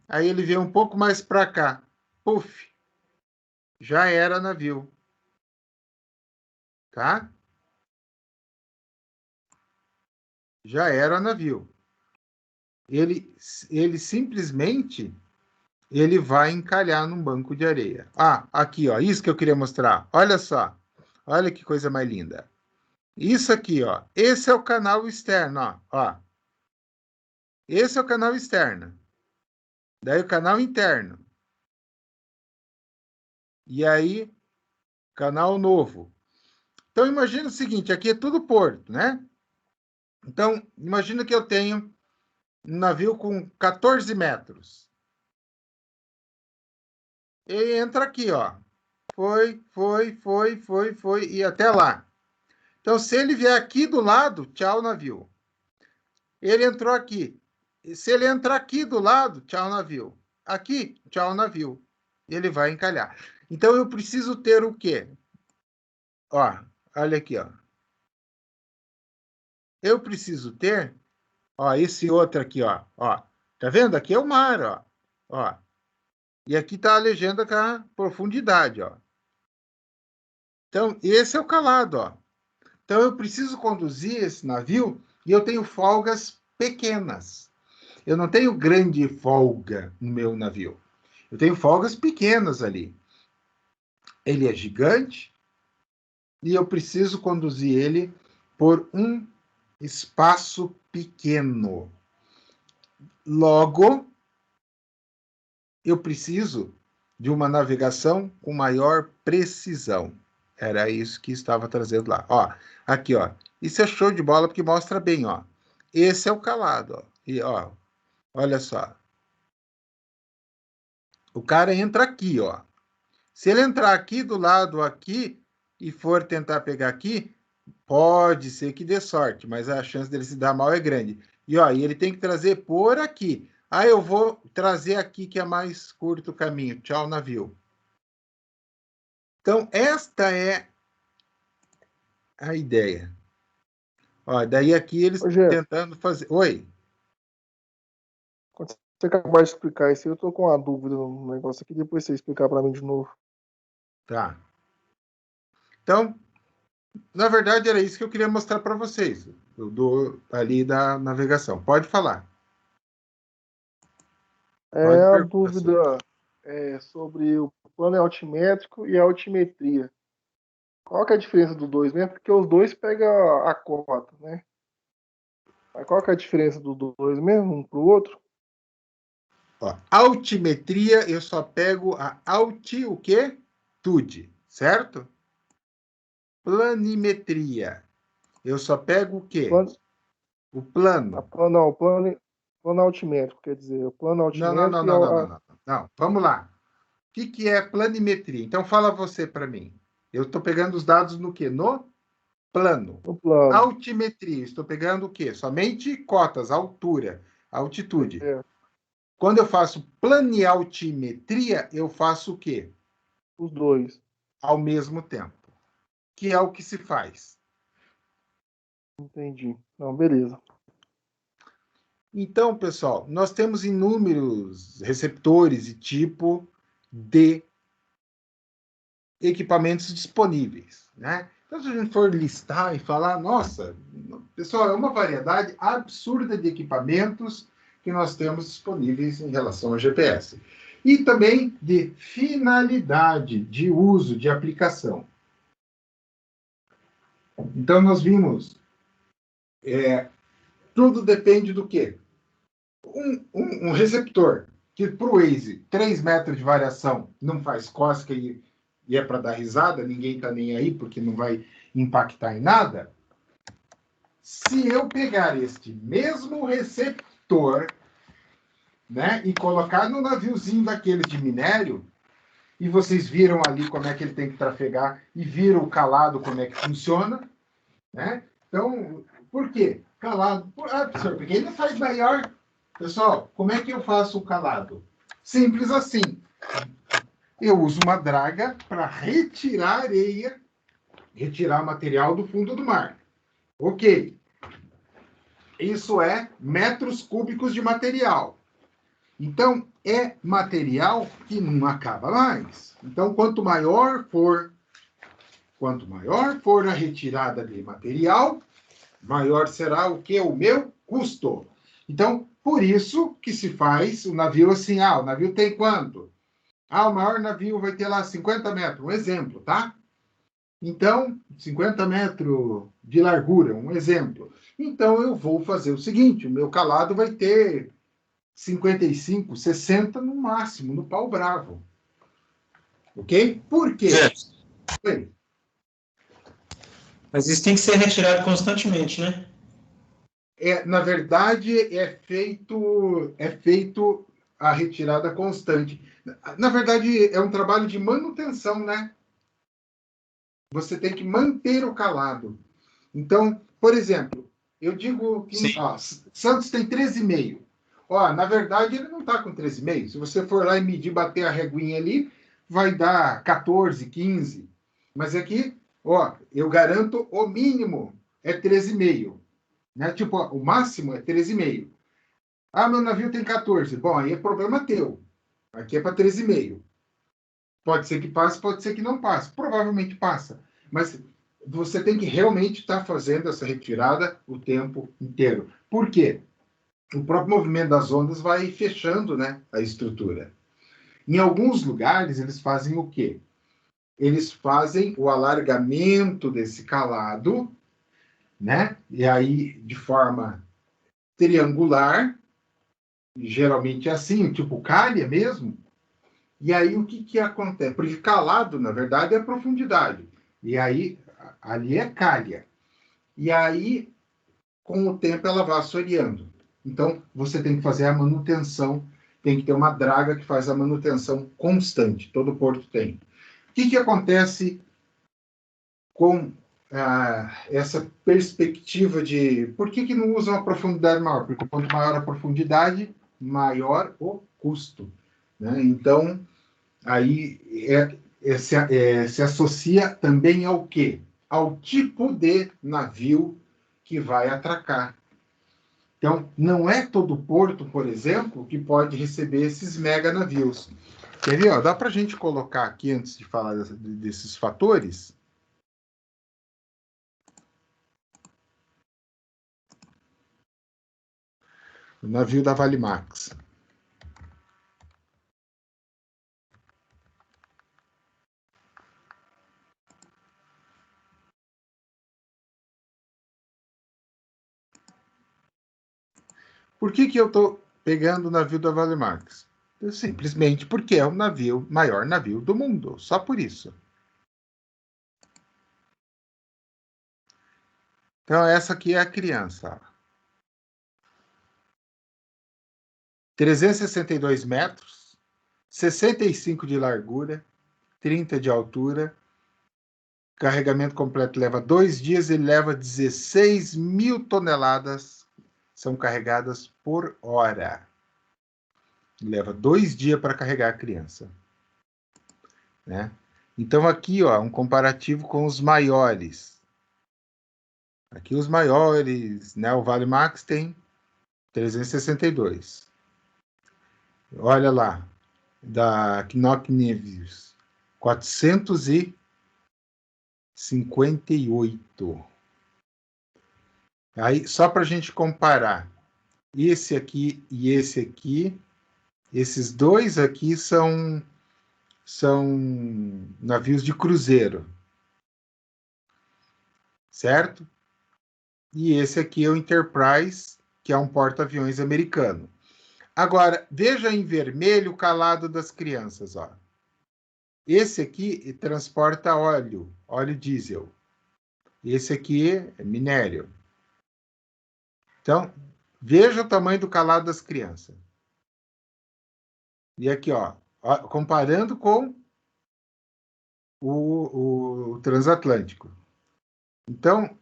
Aí ele veio um pouco mais para cá. Puf! Já era navio. Tá? Já era navio. Ele simplesmente ele vai encalhar num banco de areia. Ah, aqui, ó, isso que eu queria mostrar. Olha só. Olha que coisa mais linda. Isso aqui, ó. Esse é o canal externo, ó. Esse é o canal externo. Daí o canal interno. E aí, canal novo. Então, imagina o seguinte, aqui é tudo porto, né? Então, imagina que eu tenho um navio com 14 metros. E entra aqui, ó. Foi, e até lá. Então, se ele vier aqui do lado, tchau, navio. Ele entrou aqui. Se ele entrar aqui do lado, tchau, navio. Aqui, tchau, navio. Ele vai encalhar. Então, eu preciso ter o quê? Ó, olha aqui, ó. Eu preciso ter, ó, esse outro aqui, ó. Tá vendo? Aqui é o mar, ó. E aqui tá a legenda com a profundidade, ó. Então, esse é o calado, ó. Então, eu preciso conduzir esse navio e eu tenho folgas pequenas. Eu não tenho grande folga no meu navio. Eu tenho folgas pequenas ali. Ele é gigante e eu preciso conduzir ele por um espaço pequeno. Logo, eu preciso de uma navegação com maior precisão. Era isso que estava trazendo lá. Ó, aqui, ó. Isso é show de bola porque mostra bem, ó. Esse é o calado, ó. E, ó, olha só. O cara entra aqui, ó. Se ele entrar aqui do lado aqui e for tentar pegar aqui, pode ser que dê sorte, mas a chance dele se dar mal é grande. E ó, ele tem que trazer por aqui. Ah, eu vou trazer aqui que é mais curto o caminho. Tchau, navio. Então, esta é a ideia. Ó, daí aqui eles tentando fazer... Oi? Quando você acabar de explicar isso, eu tô com uma dúvida no negócio aqui, depois você explicar para mim de novo. Tá. Então, na verdade, era isso que eu queria mostrar para vocês. Eu dou ali da navegação. Pode falar. A dúvida é sobre o plano altimétrico e a altimetria. Qual que é a diferença dos dois mesmo? Porque os dois pegam a cota, né? Mas qual que é a diferença dos dois mesmo, um para o outro? Ó, altimetria, eu só pego a o quê? Tude, certo? Planimetria, eu só pego o quê? O plano. Não, o plano altimétrico, quer dizer, o plano altimétrico Não, vamos lá. O que é planimetria? Então, fala você para mim. Eu estou pegando os dados no quê? No plano. No plano. Altimetria, estou pegando o quê? Somente cotas, altura, altitude. Quando eu faço planialtimetria, eu faço o quê? Os dois. Ao mesmo tempo. Que é o que se faz. Entendi. Não, beleza. Então, pessoal, nós temos inúmeros receptores e tipo de equipamentos disponíveis, né? Então, se a gente for listar e falar, nossa, pessoal, é uma variedade absurda de equipamentos que nós temos disponíveis em relação ao GPS. E também de finalidade de uso, de aplicação. Então, nós vimos, tudo depende do quê? Um receptor que para o Waze, 3 metros de variação, não faz cócega e é para dar risada, ninguém está nem aí porque não vai impactar em nada. Se eu pegar este mesmo receptor, né, e colocar no naviozinho daquele de minério, e vocês viram ali como é que ele tem que trafegar, e viram o calado como é que funciona, né? Então, por quê? Calado. Professor, porque ele faz maior. Pessoal, como é que eu faço o calado? Simples assim. Eu uso uma draga para retirar areia, retirar material do fundo do mar. Ok. Isso é metros cúbicos de material. Então, é material que não acaba mais. Então, quanto maior for a retirada de material, maior será o que? O meu custo. Então, por isso que se faz o navio assim, o navio tem quanto? O maior navio vai ter lá 50 metros, um exemplo, tá? Então, 50 metros de largura, um exemplo. Então, eu vou fazer o seguinte, o meu calado vai ter 55, 60 no máximo, no pau bravo. Ok? Por quê? É. Mas isso tem que ser retirado constantemente, né? Na verdade, é feito a retirada constante. Na verdade, é um trabalho de manutenção, né? Você tem que manter o calado. Então, por exemplo, eu digo que Santos tem 13,5. Na verdade, ele não está com 13,5. Se você for lá e medir, bater a reguinha ali, vai dar 14, 15. Mas aqui, eu garanto o mínimo é 13,5. Né? Tipo, o máximo é 13,5. Meu navio tem 14. Bom, aí é problema teu. Aqui é para 13,5. Pode ser que passe, pode ser que não passe. Provavelmente passa. Mas você tem que realmente estar fazendo essa retirada o tempo inteiro. Por quê? O próprio movimento das ondas vai fechando, né, a estrutura. Em alguns lugares, eles fazem o quê? Eles fazem o alargamento desse calado, né? E aí, de forma triangular, geralmente é assim, tipo calha mesmo. E aí, o que acontece? Porque calado, na verdade, é profundidade. E aí, ali é calha. E aí, com o tempo, ela vai assoreando. Então, você tem que fazer a manutenção, tem que ter uma draga que faz a manutenção constante. Todo porto tem. O que acontece com essa perspectiva de... Por que não usa uma profundidade maior? Porque quanto maior a profundidade, maior o custo. Né? Então, aí se associa também ao quê? Ao tipo de navio que vai atracar. Então, não é todo porto, por exemplo, que pode receber esses mega navios. Quer ver? Dá para a gente colocar aqui, antes de falar desses fatores. O navio da Valimax. Por que eu estou pegando o navio da Valimax? Simplesmente porque é o maior navio do mundo. Só por isso. Então, essa aqui é a criança. 362 metros, 65 de largura, 30 de altura. Carregamento completo leva 2 dias, ele leva 16 mil toneladas, são carregadas por hora. Leva 2 dias para carregar a criança. Né? Então, aqui, um comparativo com os maiores. Aqui os maiores, né? O Vale Max tem 362. Olha lá, da Knock Nevis, 458. Aí, só para a gente comparar, esse aqui e esse aqui, esses dois aqui são navios de cruzeiro, certo? E esse aqui é o Enterprise, que é um porta-aviões americano. Agora, veja em vermelho o calado das crianças. Esse aqui transporta óleo diesel. Esse aqui é minério. Então, veja o tamanho do calado das crianças. E aqui, comparando com o transatlântico. Então,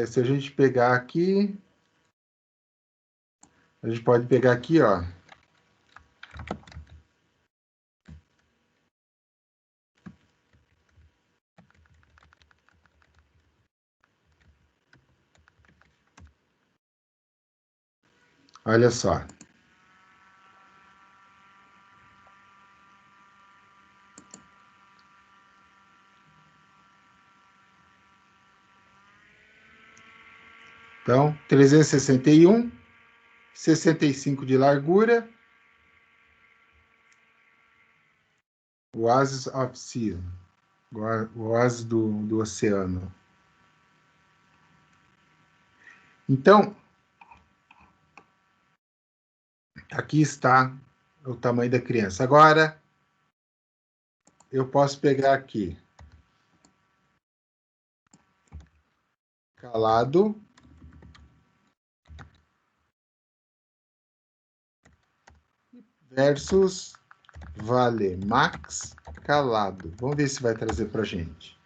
se a gente pegar aqui, a gente pode pegar aqui, olha só. Então, 361, 65 de largura. Oasis of Sea. O oásis do oceano. Então, aqui está o tamanho da criança. Agora, eu posso pegar aqui. Calado. Versus Valemax calado. Vamos ver se vai trazer para a gente.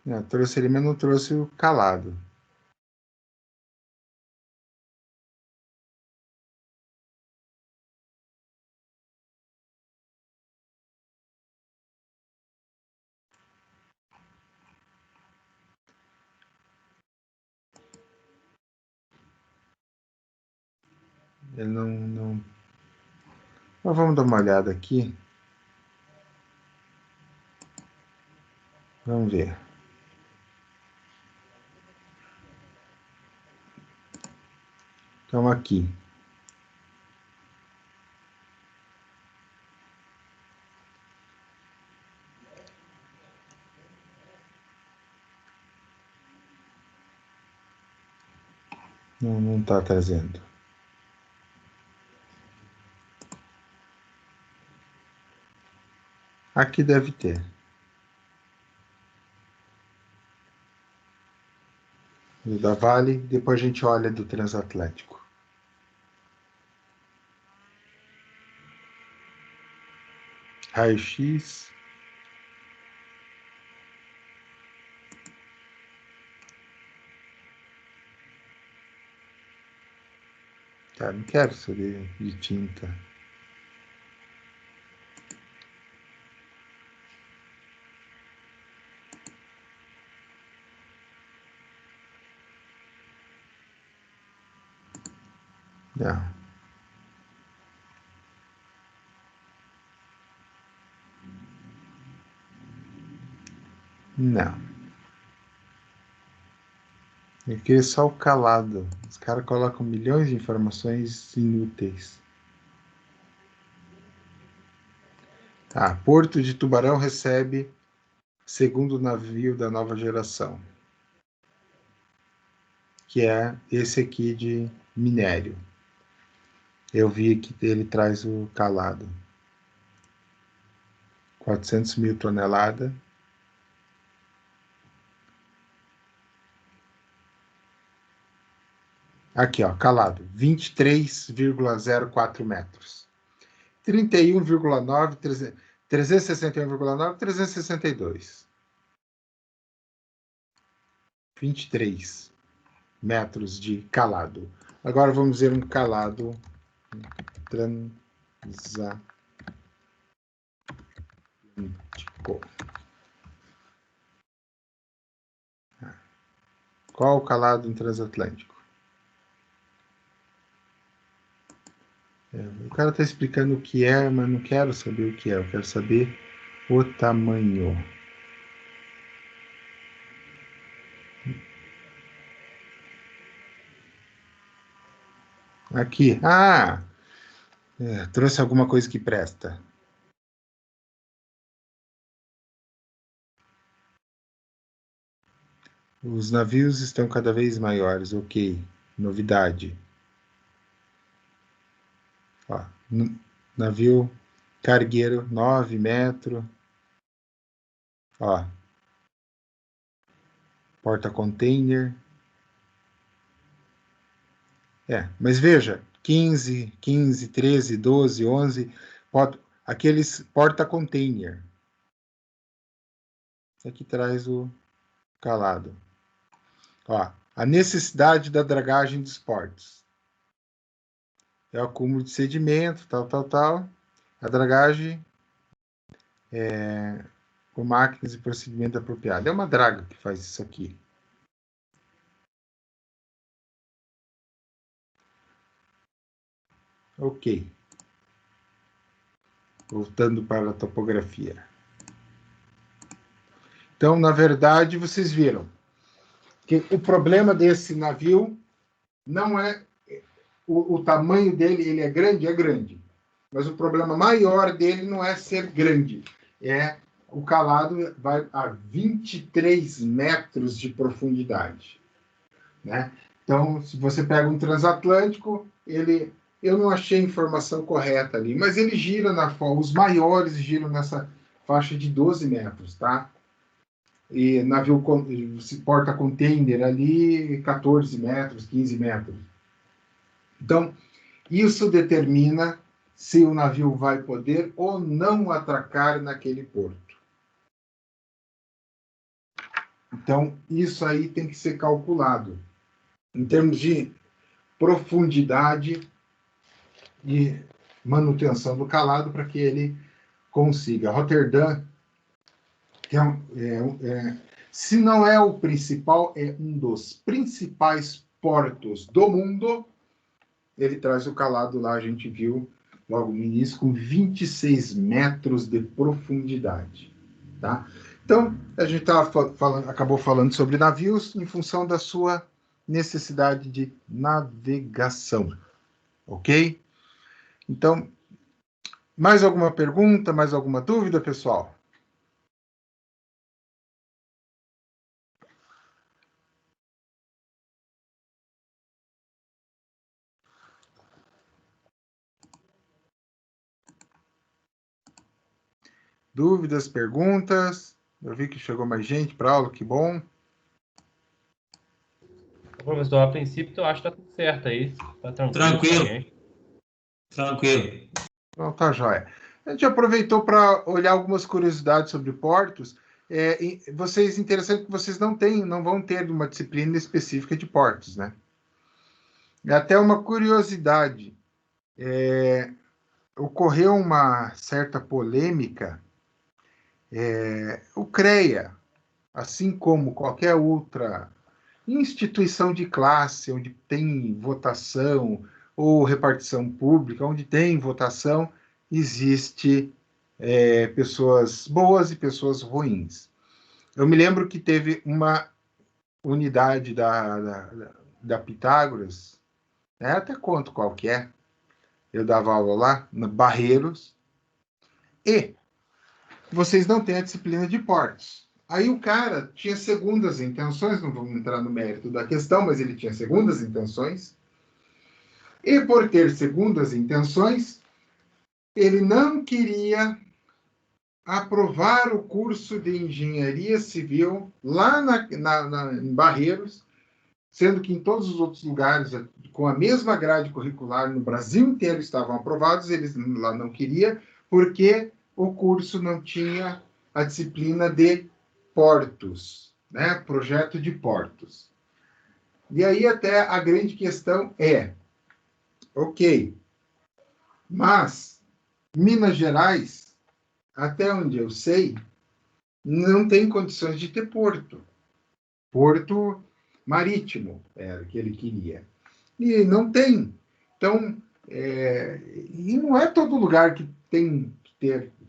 Não, trouxe ele, mas não trouxe o calado. Ele não... Mas vamos dar uma olhada aqui. Vamos ver. Então, aqui. Não está trazendo. Aqui deve ter. O da Vale, depois a gente olha do Transatlântico. Raio-X. Tá, não quero saber de tinta. Não. Não. Aqui é só o calado. Os caras colocam milhões de informações inúteis. Ah, Porto de Tubarão recebe segundo navio da nova geração, que é esse aqui de minério. Eu vi que ele traz o calado. 400 mil toneladas. Aqui, ó, calado, 23,04 metros. 31,9, 361,9, 362. 23 metros de calado. Agora vamos ver um calado transatlântico. Qual o calado transatlântico? O cara está explicando o que é, mas não quero saber o que é. Eu quero saber o tamanho. Aqui. Ah! Trouxe alguma coisa que presta. Os navios estão cada vez maiores. Ok. Novidade. Ó, navio cargueiro 9 metros. Ó. Porta-container. Mas veja, 15, 13, 12, 11, aqueles porta-container. Aqui traz o calado. Ó, a necessidade da dragagem dos portos. É o acúmulo de sedimento, tal. A dragagem com máquinas e procedimento apropriado. É uma draga que faz isso aqui. Ok. Voltando para a topografia. Então, na verdade, vocês viram que o problema desse navio não é o tamanho dele, ele é grande, mas o problema maior dele não é ser grande, o calado vai a 23 metros de profundidade, né? Então, se você pega um transatlântico, eu não achei a informação correta ali, mas ele gira os maiores giram nessa faixa de 12 metros, tá? E navio porta-container ali, 14 metros, 15 metros. Então, isso determina se o navio vai poder ou não atracar naquele porto. Então, isso aí tem que ser calculado em termos de profundidade e manutenção do calado para que ele consiga. Roterdã, que se não é o principal, é um dos principais portos do mundo. Ele traz o calado lá, a gente viu logo no início, com 26 metros de profundidade. Tá? Então, a gente acabou falando sobre navios em função da sua necessidade de navegação. Ok? Então, mais alguma pergunta, mais alguma dúvida, pessoal? Dúvidas, perguntas? Eu vi que chegou mais gente para a aula, que bom. Professor, a princípio eu acho que tá tudo certo aí. Tá Tranquilo. Tranquilo. Então, tá jóia. A gente aproveitou para olhar algumas curiosidades sobre portos. Interessante que vocês não vão ter uma disciplina específica de portos, né? E até uma curiosidade. Ocorreu uma certa polêmica. O CREA, assim como qualquer outra instituição de classe, onde tem votação ou repartição pública, onde tem votação, existe pessoas boas e pessoas ruins. Eu me lembro que teve uma unidade da Pitágoras, até conto qual que é, eu dava aula lá, na Barreiros, e vocês não têm a disciplina de portos. Aí o cara tinha segundas intenções, não vamos entrar no mérito da questão, mas ele tinha segundas intenções. E por ter segundas intenções, ele não queria aprovar o curso de engenharia civil lá em Barreiros, sendo que em todos os outros lugares, com a mesma grade curricular no Brasil inteiro estavam aprovados, eles lá não queriam, porque o curso não tinha a disciplina de portos, né? Projeto de portos. E aí até a grande questão ok, mas Minas Gerais, até onde eu sei, não tem condições de ter porto. Porto marítimo era o que ele queria. E não tem. Então, e não é todo lugar que tem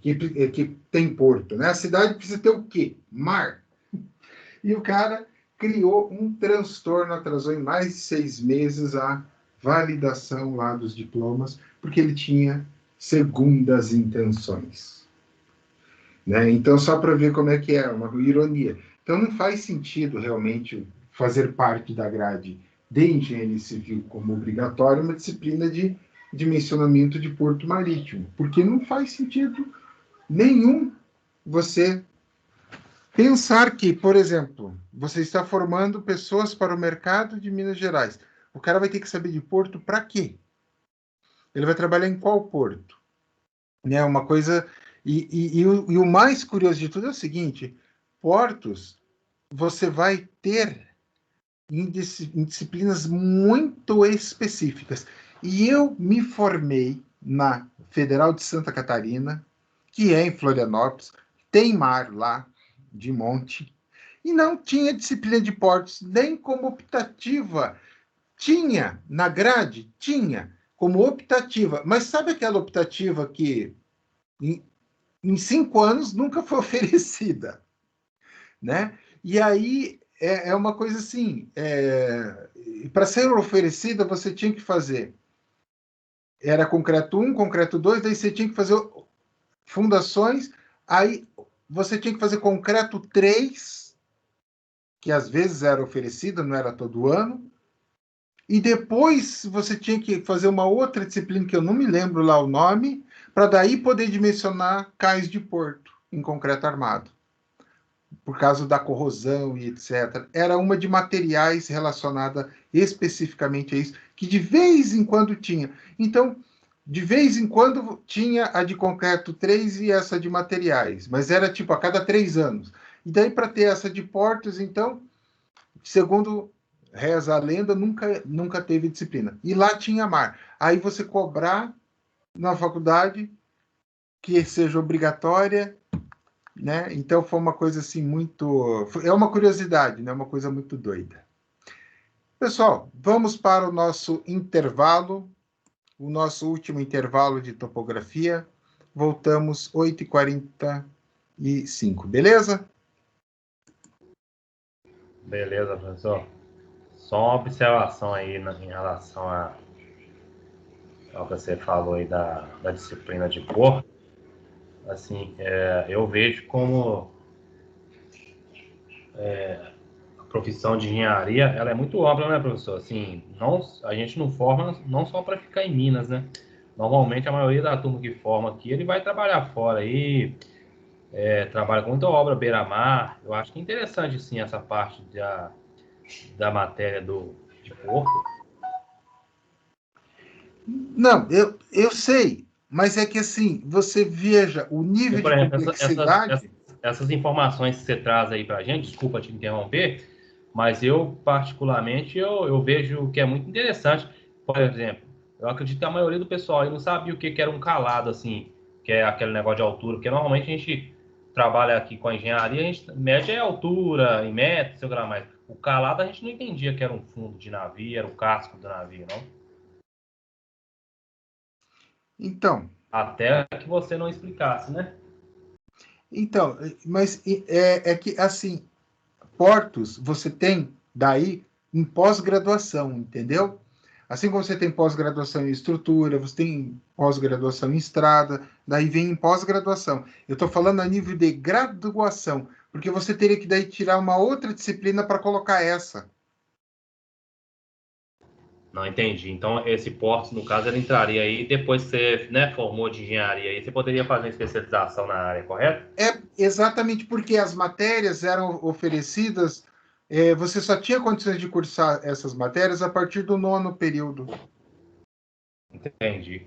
que tem porto, né? A cidade precisa ter o quê? Mar. E o cara criou um transtorno, atrasou em mais de 6 meses a validação lá dos diplomas, porque ele tinha segundas intenções. Né? Então, só para ver como é que é, uma ironia. Então, não faz sentido realmente fazer parte da grade de engenharia civil como obrigatório uma disciplina de dimensionamento de porto marítimo, porque não faz sentido nenhum você pensar que, por exemplo, você está formando pessoas para o mercado de Minas Gerais. O cara vai ter que saber de porto para quê? Ele vai trabalhar em qual porto? Né? Uma coisa... E o mais curioso de tudo é o seguinte, portos você vai ter em disciplinas muito específicas. E eu me formei na Federal de Santa Catarina, que é em Florianópolis, tem mar lá, de monte, e não tinha disciplina de portos, nem como optativa. Tinha, na grade, tinha, como optativa. Mas sabe aquela optativa que em 5 anos nunca foi oferecida? Né? E aí é uma coisa assim, para ser oferecida, você tinha que fazer, era concreto 1, concreto 2, daí você tinha que fazer fundações, aí você tinha que fazer concreto 3, que às vezes era oferecida, não era todo ano, e depois você tinha que fazer uma outra disciplina, que eu não me lembro lá o nome, para daí poder dimensionar cais de porto em concreto armado, por causa da corrosão e etc. Era uma de materiais relacionada especificamente a isso, que de vez em quando tinha. Então, de vez em quando tinha a de concreto 3 e essa de materiais, mas era tipo a cada 3 anos. E daí, para ter essa de portos, então, segundo reza a lenda, nunca teve disciplina. E lá tinha mar. Aí você cobrar na faculdade que seja obrigatória, né? Então foi uma coisa assim muito. É uma curiosidade, né? Uma coisa muito doida. Pessoal, vamos para o nosso intervalo, o nosso último intervalo de topografia. Voltamos 8h45, beleza? Beleza, professor. Só uma observação aí em relação ao que você falou aí da disciplina de cor. Assim, eu vejo como a profissão de engenharia, ela é muito ampla, né, professor? Assim, não, a gente não forma não só para ficar em Minas, né? Normalmente a maioria da turma que forma aqui, ele vai trabalhar fora aí, trabalha com muita obra beira-mar. Eu acho que é interessante, sim, essa parte da matéria de porto. Não, eu sei, mas é que assim, você veja o E, nível por de exemplo, complexidade. essas informações que você traz aí para a gente, desculpa te interromper, mas eu, particularmente, eu vejo que é muito interessante. Por exemplo, eu acredito que a maioria do pessoal aí não sabia o que era um calado, assim, que é aquele negócio de altura, porque normalmente a gente trabalha aqui com a engenharia, a gente mede a altura em metros, sei lá mais. O calado a gente não entendia que era um fundo de navio, era o casco do navio, não? Então, Até que você não explicasse, né? mas é que assim, portos você tem daí em pós-graduação, entendeu? Assim como você tem pós-graduação em estrutura, você tem pós-graduação em estrada, daí vem em pós-graduação. Eu estou falando a nível de graduação, porque você teria que daí tirar uma outra disciplina para colocar essa. Não entendi. Então, esse porto, no caso, ele entraria aí depois que você, né, formou de engenharia aí, você poderia fazer uma especialização na área, correto? É exatamente porque as matérias eram oferecidas, você só tinha condições de cursar essas matérias a partir do 9º período. Entendi.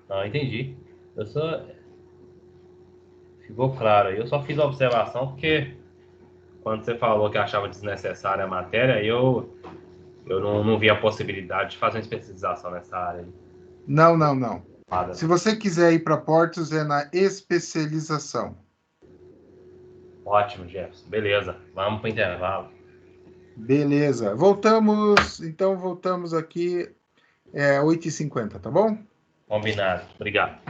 Não, entendi. Eu só... Ficou claro aí. Eu só fiz a observação porque quando você falou que achava desnecessária a matéria, eu não vi a possibilidade de fazer uma especialização nessa área aí. Não, não, não. Nada. Se você quiser ir para portos, é na especialização. Ótimo, Jefferson. Beleza. Vamos para o intervalo. Beleza. Voltamos aqui, 8h50, tá bom? Combinado. Obrigado.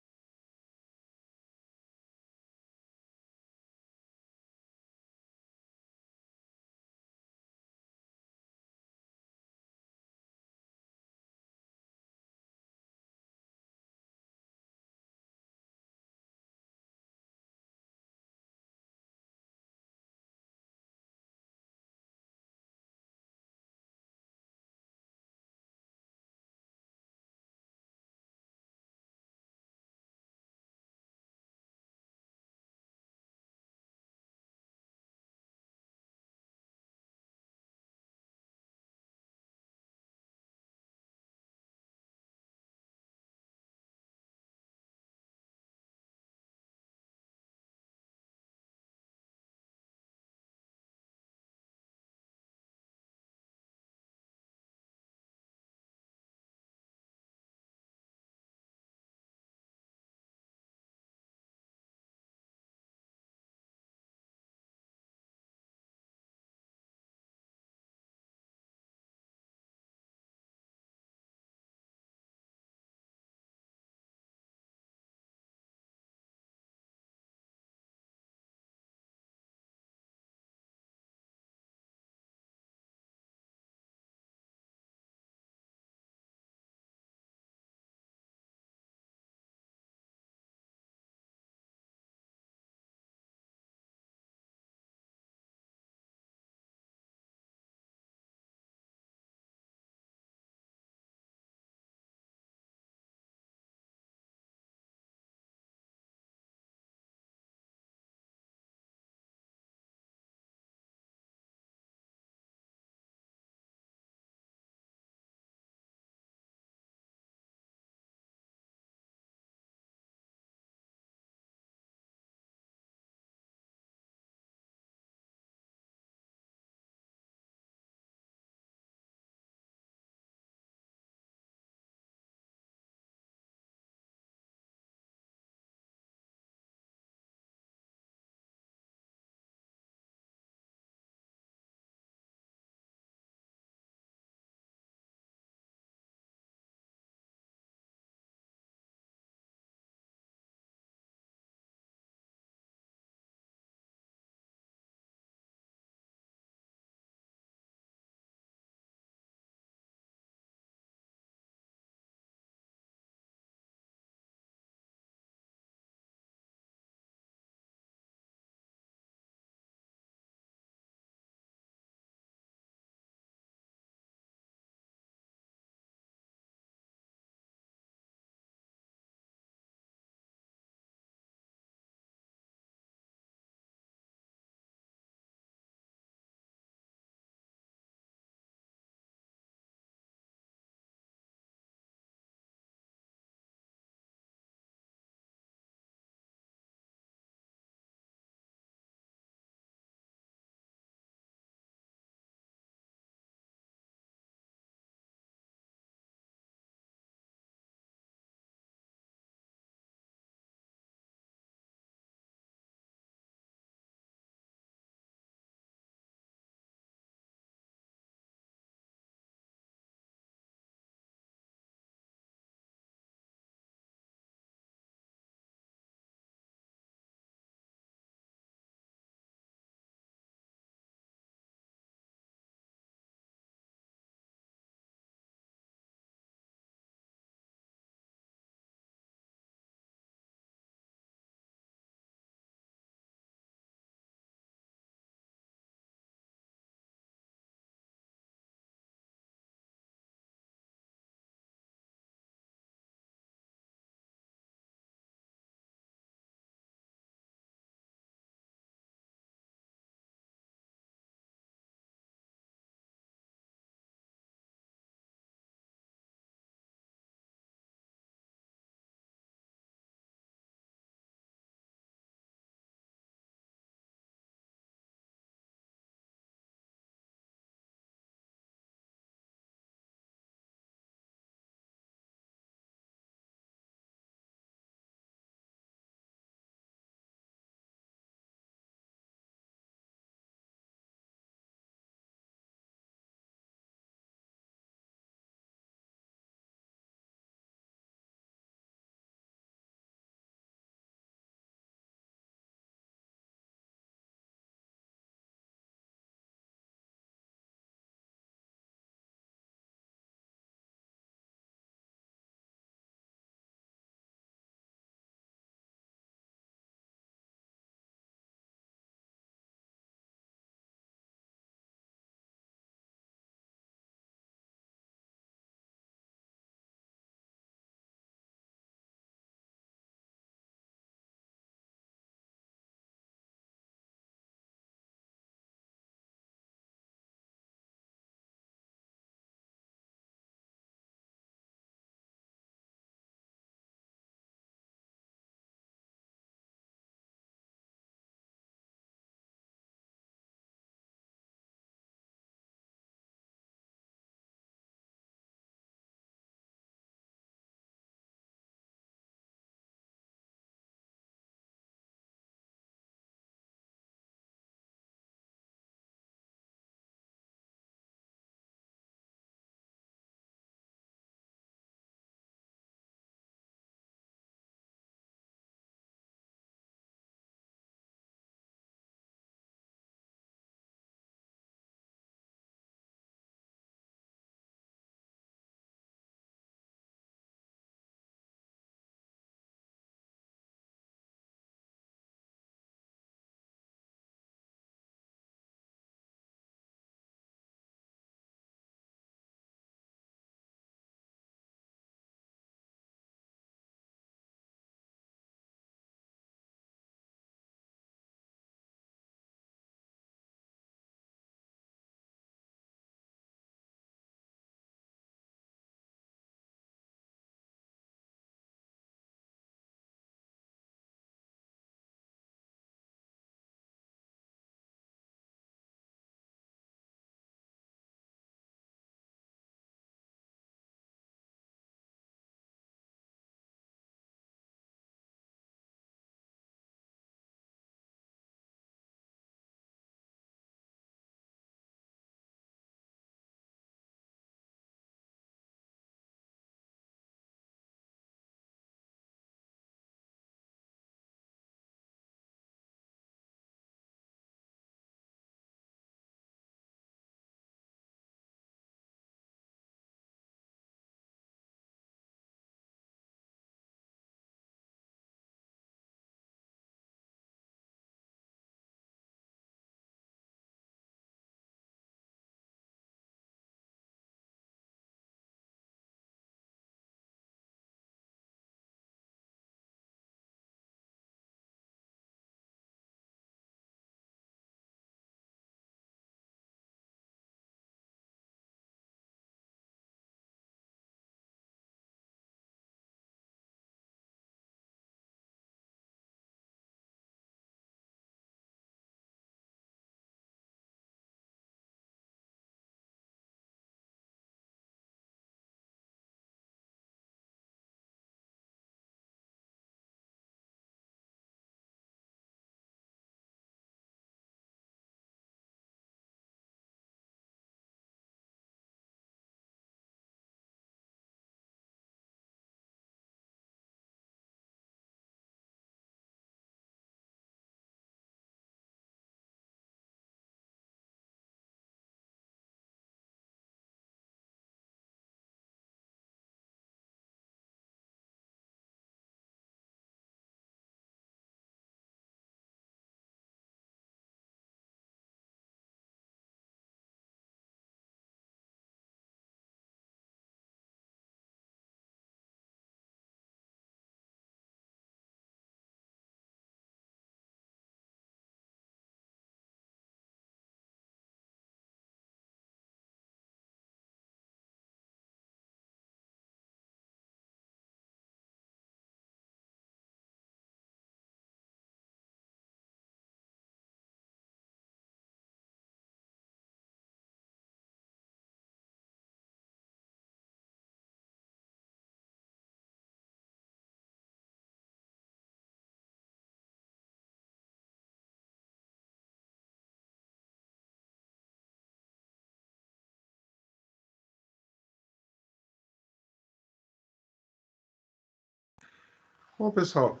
Bom, pessoal,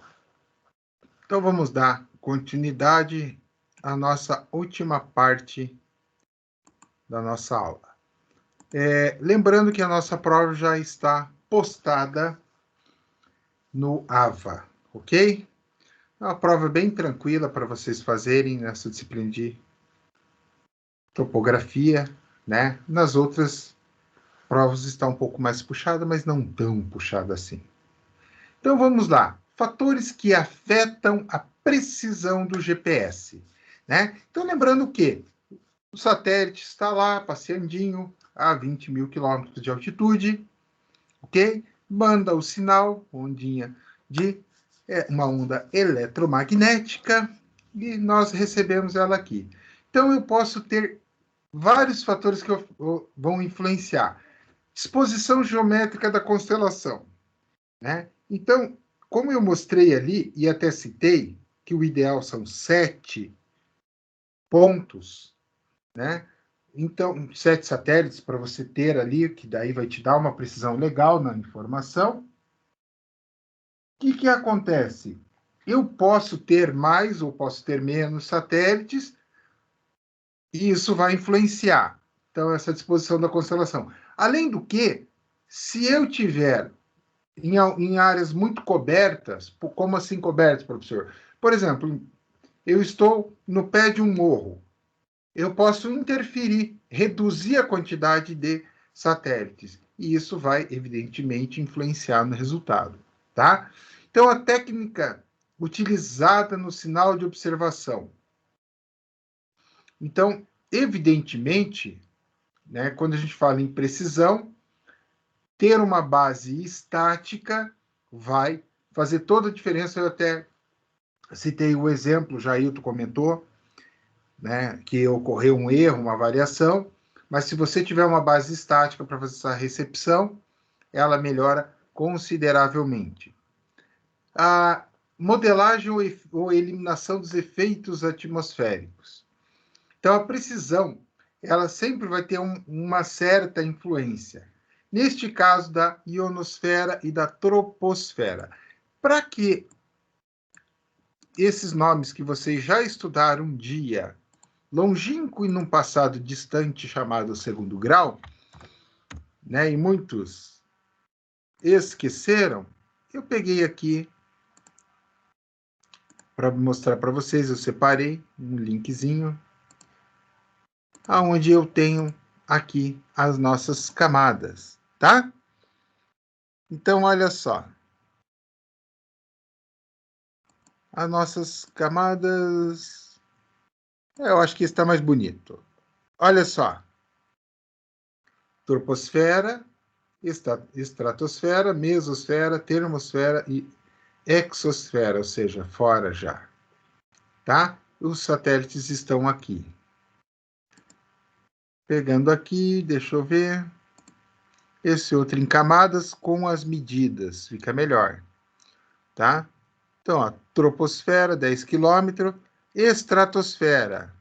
então vamos dar continuidade à nossa última parte da nossa aula. Lembrando que a nossa prova já está postada no AVA, ok? É uma prova bem tranquila para vocês fazerem nessa disciplina de topografia, né? Nas outras provas está um pouco mais puxada, mas não tão puxada assim. Então vamos lá. Fatores que afetam a precisão do GPS, né? Então lembrando que o satélite está lá passeandinho a 20 mil quilômetros de altitude, ok? Manda o sinal, ondinha de uma onda eletromagnética, e nós recebemos ela aqui. Então eu posso ter vários fatores que vão influenciar. Disposição geométrica da constelação, né? Então, como eu mostrei ali, e até citei, que o ideal são 7 pontos, né? Então, 7 satélites para você ter ali, que daí vai te dar uma precisão legal na informação. O que acontece? Eu posso ter mais ou posso ter menos satélites, e isso vai influenciar. Então, essa disposição da constelação. Além do que, se eu tiver em áreas muito cobertas, como assim cobertas, professor? Por exemplo, eu estou no pé de um morro. Eu posso interferir, reduzir a quantidade de satélites. E isso vai, evidentemente, influenciar no resultado, tá? Então, a técnica utilizada no sinal de observação. Então, evidentemente, né, quando a gente fala em precisão, ter uma base estática vai fazer toda a diferença. Eu até citei o exemplo, Jailton comentou, né, que ocorreu um erro, uma variação, mas se você tiver uma base estática para fazer essa recepção, ela melhora consideravelmente. A modelagem ou eliminação dos efeitos atmosféricos. Então, a precisão, ela sempre vai ter uma certa influência. Neste caso, da ionosfera e da troposfera. Para que esses nomes que vocês já estudaram um dia, longínquo e num passado distante chamado segundo grau, né, e muitos esqueceram, eu peguei aqui para mostrar para vocês, eu separei um linkzinho, aonde eu tenho aqui as nossas camadas, tá? Então, olha só. As nossas camadas... eu acho que está mais bonito. Olha só. Troposfera, estratosfera, mesosfera, termosfera e exosfera, ou seja, fora já. Tá? Os satélites estão aqui. Pegando aqui, deixa eu ver. Esse outro em camadas com as medidas, fica melhor. Tá? Então, ó, troposfera, 10 km. Estratosfera,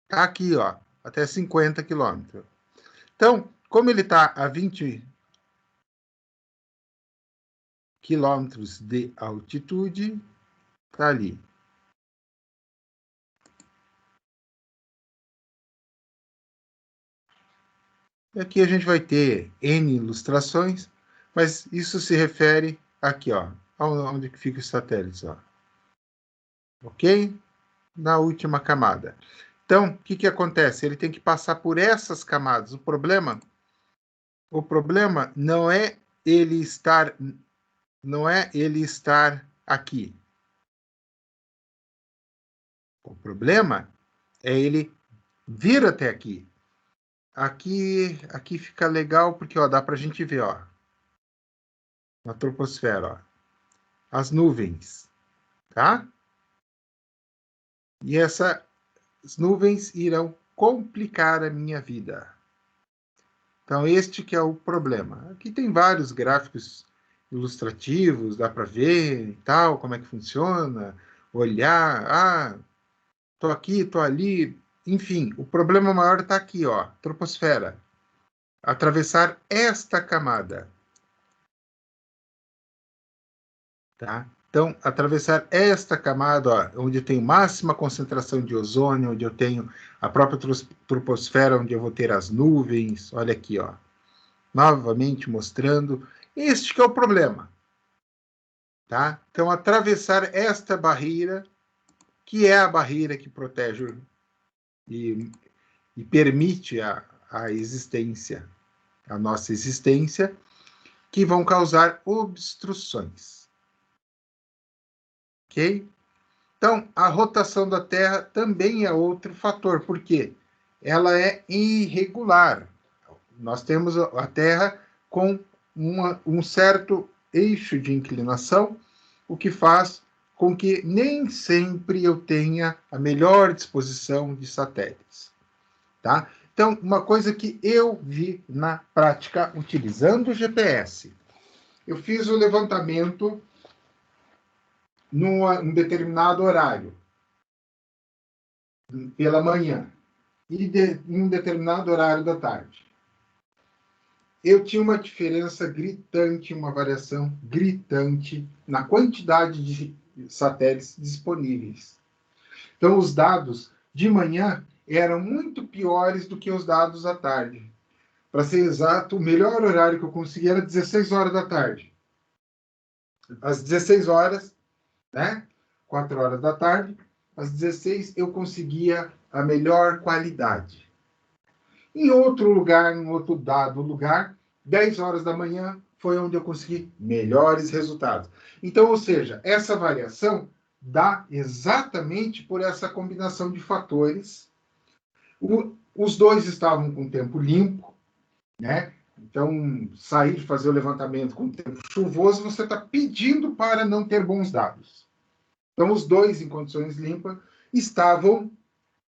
tá aqui, ó, até 50 km. Então, como ele está a 20 quilômetros de altitude, tá ali. E aqui a gente vai ter N ilustrações, mas isso se refere aqui, ó, onde que fica os satélites, ó. Ok? Na última camada. Então, o que acontece? Ele tem que passar por essas camadas. O problema não é ele estar aqui. O problema é ele vir até aqui. Aqui fica legal porque ó, dá para a gente ver, ó, na troposfera, ó, as nuvens, tá? E essas nuvens irão complicar a minha vida. Então, este que é o problema. Aqui tem vários gráficos ilustrativos, dá para ver e tal, como é que funciona, olhar, tô aqui, tô ali, enfim, o problema maior está aqui, ó, troposfera. Atravessar esta camada. Tá? Então, atravessar esta camada, ó, onde eu tenho máxima concentração de ozônio, onde eu tenho a própria troposfera, onde eu vou ter as nuvens, olha aqui, ó, novamente mostrando, este que é o problema, tá? Então, atravessar esta barreira, que é a barreira que protege e permite a existência, a nossa existência, que vão causar obstruções. Ok? Então, a rotação da Terra também é outro fator, porque ela é irregular. Nós temos a Terra com um certo eixo de inclinação, o que faz com que nem sempre eu tenha a melhor disposição de satélites. Tá? Então, uma coisa que eu vi na prática utilizando o GPS, eu fiz o levantamento num determinado horário, pela manhã, e em um determinado horário da tarde. Eu tinha uma diferença gritante, uma variação gritante na quantidade de satélites disponíveis. Então, os dados de manhã eram muito piores do que os dados à tarde. Para ser exato, o melhor horário que eu consegui era 16 horas da tarde. Às 16 horas, né? 4 horas da tarde, às 16 eu conseguia a melhor qualidade. Em outro lugar, em outro dado lugar, 10 horas da manhã foi onde eu consegui melhores resultados. Então, ou seja, essa variação dá exatamente por essa combinação de fatores. Os dois estavam com tempo limpo, né? Então, sair de fazer o levantamento com tempo chuvoso, você está pedindo para não ter bons dados. Então, os dois, em condições limpas, estavam,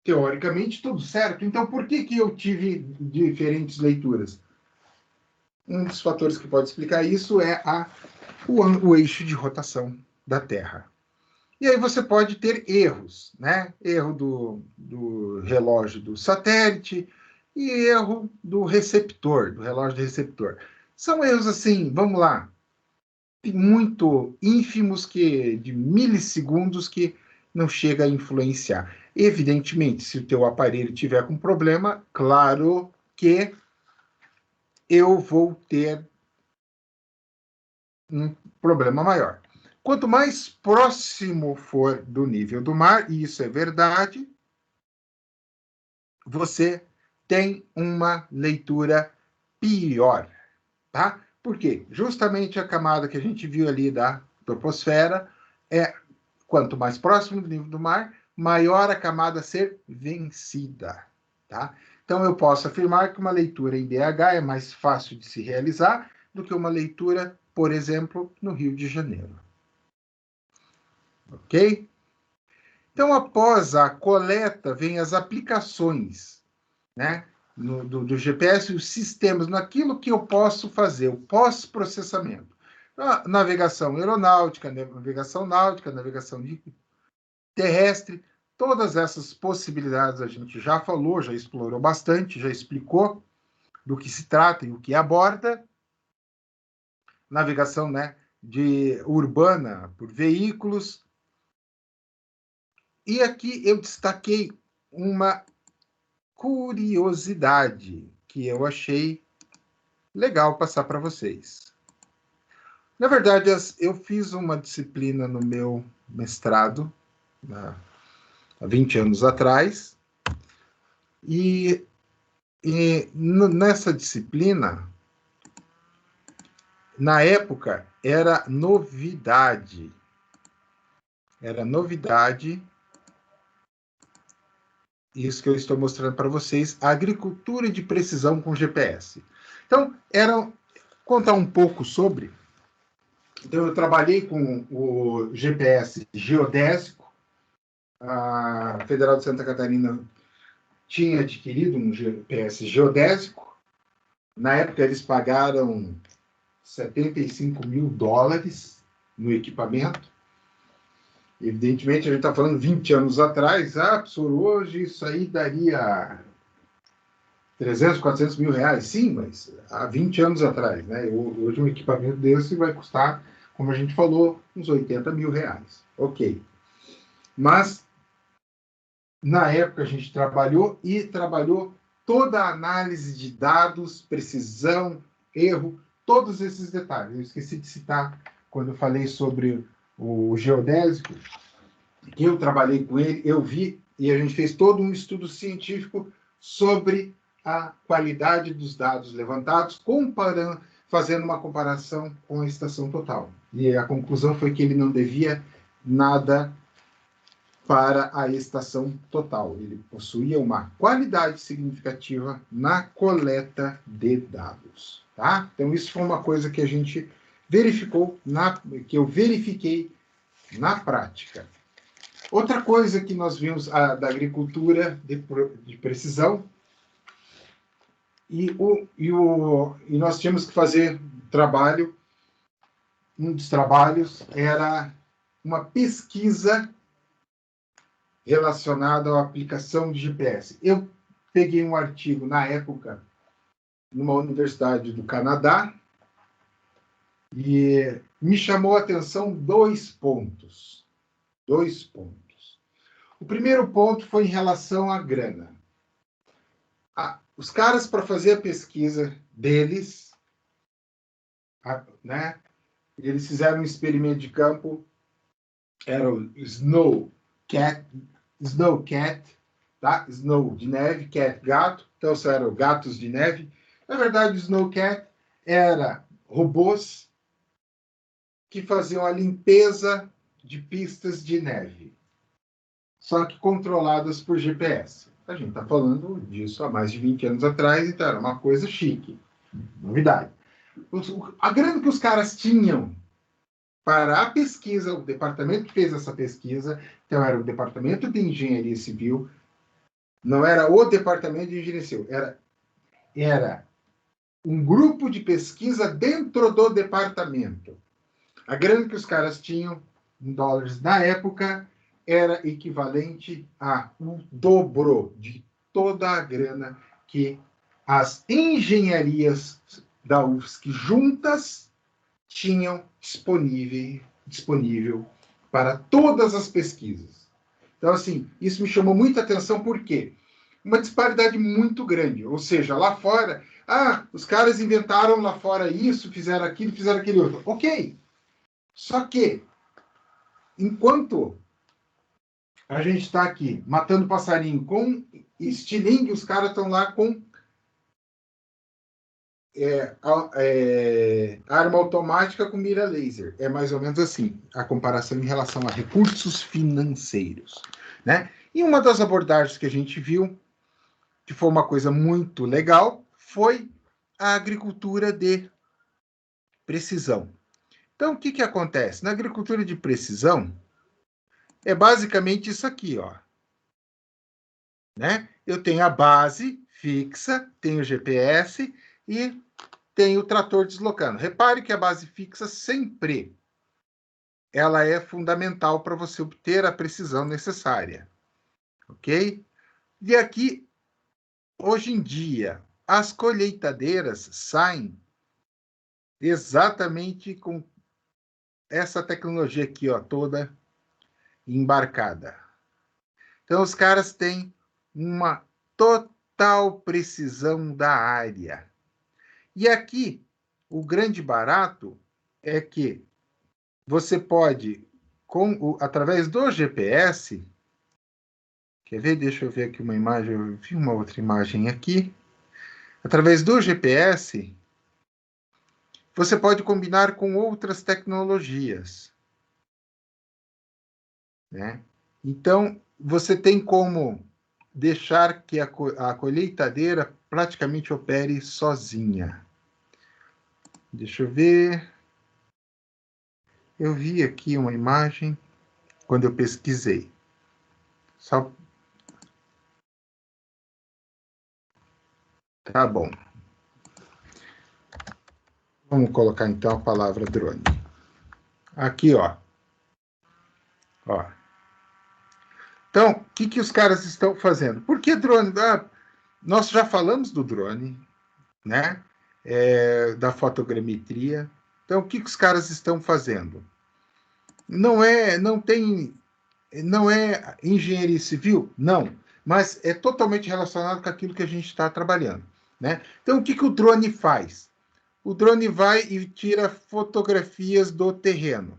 teoricamente, tudo certo. Então, por que eu tive diferentes leituras? Um dos fatores que pode explicar isso é o eixo de rotação da Terra. E aí você pode ter erros, né? Erro do relógio do satélite e erro do receptor, do relógio do receptor. São erros assim, vamos lá, muito ínfimos, de milissegundos, que não chega a influenciar. Evidentemente, se o teu aparelho tiver com problema, claro que eu vou ter um problema maior. Quanto mais próximo for do nível do mar, e isso é verdade, você tem uma leitura pior, tá? Por quê? Justamente a camada que a gente viu ali da troposfera quanto mais próximo do nível do mar, maior a camada a ser vencida, tá? Então, eu posso afirmar que uma leitura em BH é mais fácil de se realizar do que uma leitura, por exemplo, no Rio de Janeiro. Ok? Então, após a coleta, vem as aplicações, né, do GPS, os sistemas, naquilo que eu posso fazer, o pós-processamento. Navegação aeronáutica, navegação náutica, navegação terrestre, todas essas possibilidades a gente já falou, já explorou bastante, já explicou do que se trata e o que aborda. Navegação, né, urbana por veículos. E aqui eu destaquei uma curiosidade que eu achei legal passar para vocês. Na verdade, eu fiz uma disciplina no meu mestrado, há 20 anos atrás, e nessa disciplina, na época, era novidade. Era novidade, isso que eu estou mostrando para vocês, a agricultura de precisão com GPS. Então, contar um pouco sobre. Então, eu trabalhei com o GPS geodésico. A Federal de Santa Catarina tinha adquirido um GPS geodésico. Na época, eles pagaram $75 mil no equipamento. Evidentemente, a gente está falando 20 anos atrás. Professor, hoje isso aí daria 300, 400 mil reais. Sim, mas há 20 anos atrás, né? Hoje um equipamento desse vai custar como a gente falou, uns R$80 mil. Ok. Mas, na época, a gente trabalhou toda a análise de dados, precisão, erro, todos esses detalhes. Eu esqueci de citar quando eu falei sobre o geodésico. Eu trabalhei com ele, eu vi, e a gente fez todo um estudo científico sobre a qualidade dos dados levantados, fazendo uma comparação com a estação total. E a conclusão foi que ele não devia nada para a estação total. Ele possuía uma qualidade significativa na coleta de dados. Tá? Então, isso foi uma coisa que a gente verificou, que eu verifiquei na prática. Outra coisa que nós vimos da agricultura de precisão, e nós tínhamos que fazer trabalho, um dos trabalhos era uma pesquisa relacionada à aplicação de GPS. Eu peguei um artigo, na época, numa universidade do Canadá, e me chamou a atenção 2 pontos. 2 pontos. O primeiro ponto foi em relação à grana. Os caras, para fazer a pesquisa deles, né, eles fizeram um experimento de campo, era o Snowcat, tá? Snow de neve, cat gato, então eram gatos de neve. Na verdade, o Snowcat era robôs que faziam a limpeza de pistas de neve, só que controladas por GPS. A gente está falando disso há mais de 20 anos atrás, então era uma coisa chique, novidade. A grana que os caras tinham para a pesquisa, o departamento que fez essa pesquisa, então era o departamento de engenharia civil, não era o departamento de engenharia civil, era um grupo de pesquisa dentro do departamento. A grana que os caras tinham em dólares na época era equivalente ao dobro de toda a grana que as engenharias da UFSC juntas tinham disponível para todas as pesquisas. Então, assim, isso me chamou muita atenção, por quê? Uma disparidade muito grande. Ou seja, lá fora, os caras inventaram lá fora isso, fizeram aquele outro. Ok. Só que, enquanto a gente está aqui matando passarinho com estilingue, os caras estão lá com arma automática com mira laser. É mais ou menos assim a comparação em relação a recursos financeiros, né? E uma das abordagens que a gente viu, que foi uma coisa muito legal, foi a agricultura de precisão. Então, o que acontece? Na agricultura de precisão, é basicamente isso aqui, ó. Né? Eu tenho a base fixa, tenho o GPS e tenho o trator deslocando. Repare que a base fixa sempre ela é fundamental para você obter a precisão necessária. Ok? E aqui, hoje em dia, as colheitadeiras saem exatamente com essa tecnologia aqui, ó, toda embarcada. Então, os caras têm uma total precisão da área. E aqui, o grande barato é que você pode, através do GPS, quer ver? Deixa eu ver aqui uma imagem, eu vi uma outra imagem aqui. Através do GPS, você pode combinar com outras tecnologias, né? Então, você tem como deixar que a colheitadeira praticamente opere sozinha. Deixa eu ver. Eu vi aqui uma imagem quando eu pesquisei. Só... Tá bom. Vamos colocar então a palavra drone. Aqui, ó. Então, o que os caras estão fazendo? Por que drone? Nós já falamos do drone, né? Da fotogrametria. Então, o que os caras estão fazendo? Não é engenharia civil? Não, mas é totalmente relacionado com aquilo que a gente está trabalhando, né? Então, o que o drone faz? O drone vai e tira fotografias do terreno.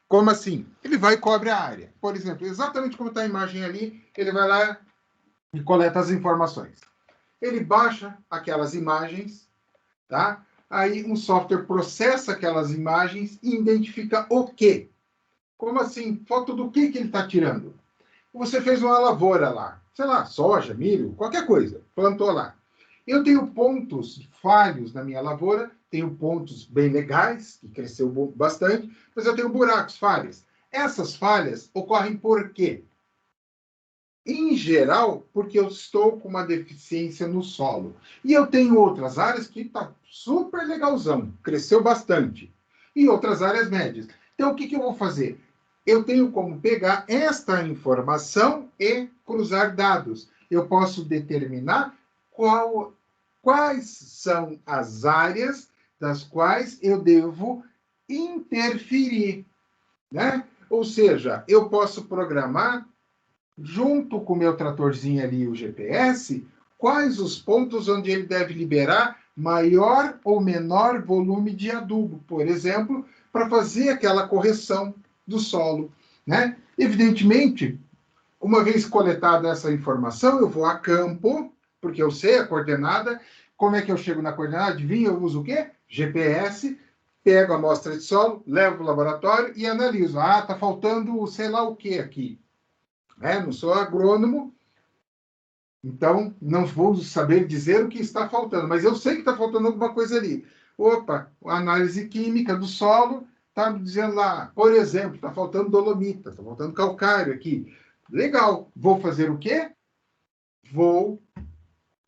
Como assim? Ele vai e cobre a área. Por exemplo, exatamente como está a imagem ali, ele vai lá e coleta as informações. Ele baixa aquelas imagens, tá? Aí um software processa aquelas imagens e identifica o quê? Como assim? Foto do que ele está tirando? Você fez uma lavoura lá, sei lá, soja, milho, qualquer coisa, plantou lá. Eu tenho pontos falhos na minha lavoura, tenho pontos bem legais, que cresceu bastante, mas eu tenho buracos, falhas. Essas falhas ocorrem por quê? Em geral, porque eu estou com uma deficiência no solo. E eu tenho outras áreas que está super legalzão, cresceu bastante. E outras áreas médias. Então, o que eu vou fazer? Eu tenho como pegar esta informação e cruzar dados. Eu posso determinar quais são as áreas das quais eu devo interferir, né? Ou seja, eu posso programar junto com o meu tratorzinho ali, o GPS, quais os pontos onde ele deve liberar maior ou menor volume de adubo, por exemplo, para fazer aquela correção do solo, né? Evidentemente, uma vez coletada essa informação, eu vou a campo, porque eu sei a coordenada. Como é que eu chego na coordenada? Adivinha, eu uso o quê? GPS, pego a amostra de solo, levo para o laboratório e analiso. Ah, está faltando sei lá o que aqui. Não sou agrônomo, então não vou saber dizer o que está faltando, mas eu sei que está faltando alguma coisa ali. Opa, a análise química do solo está me dizendo lá, por exemplo, está faltando dolomita, está faltando calcário aqui. Legal, vou fazer o quê? Vou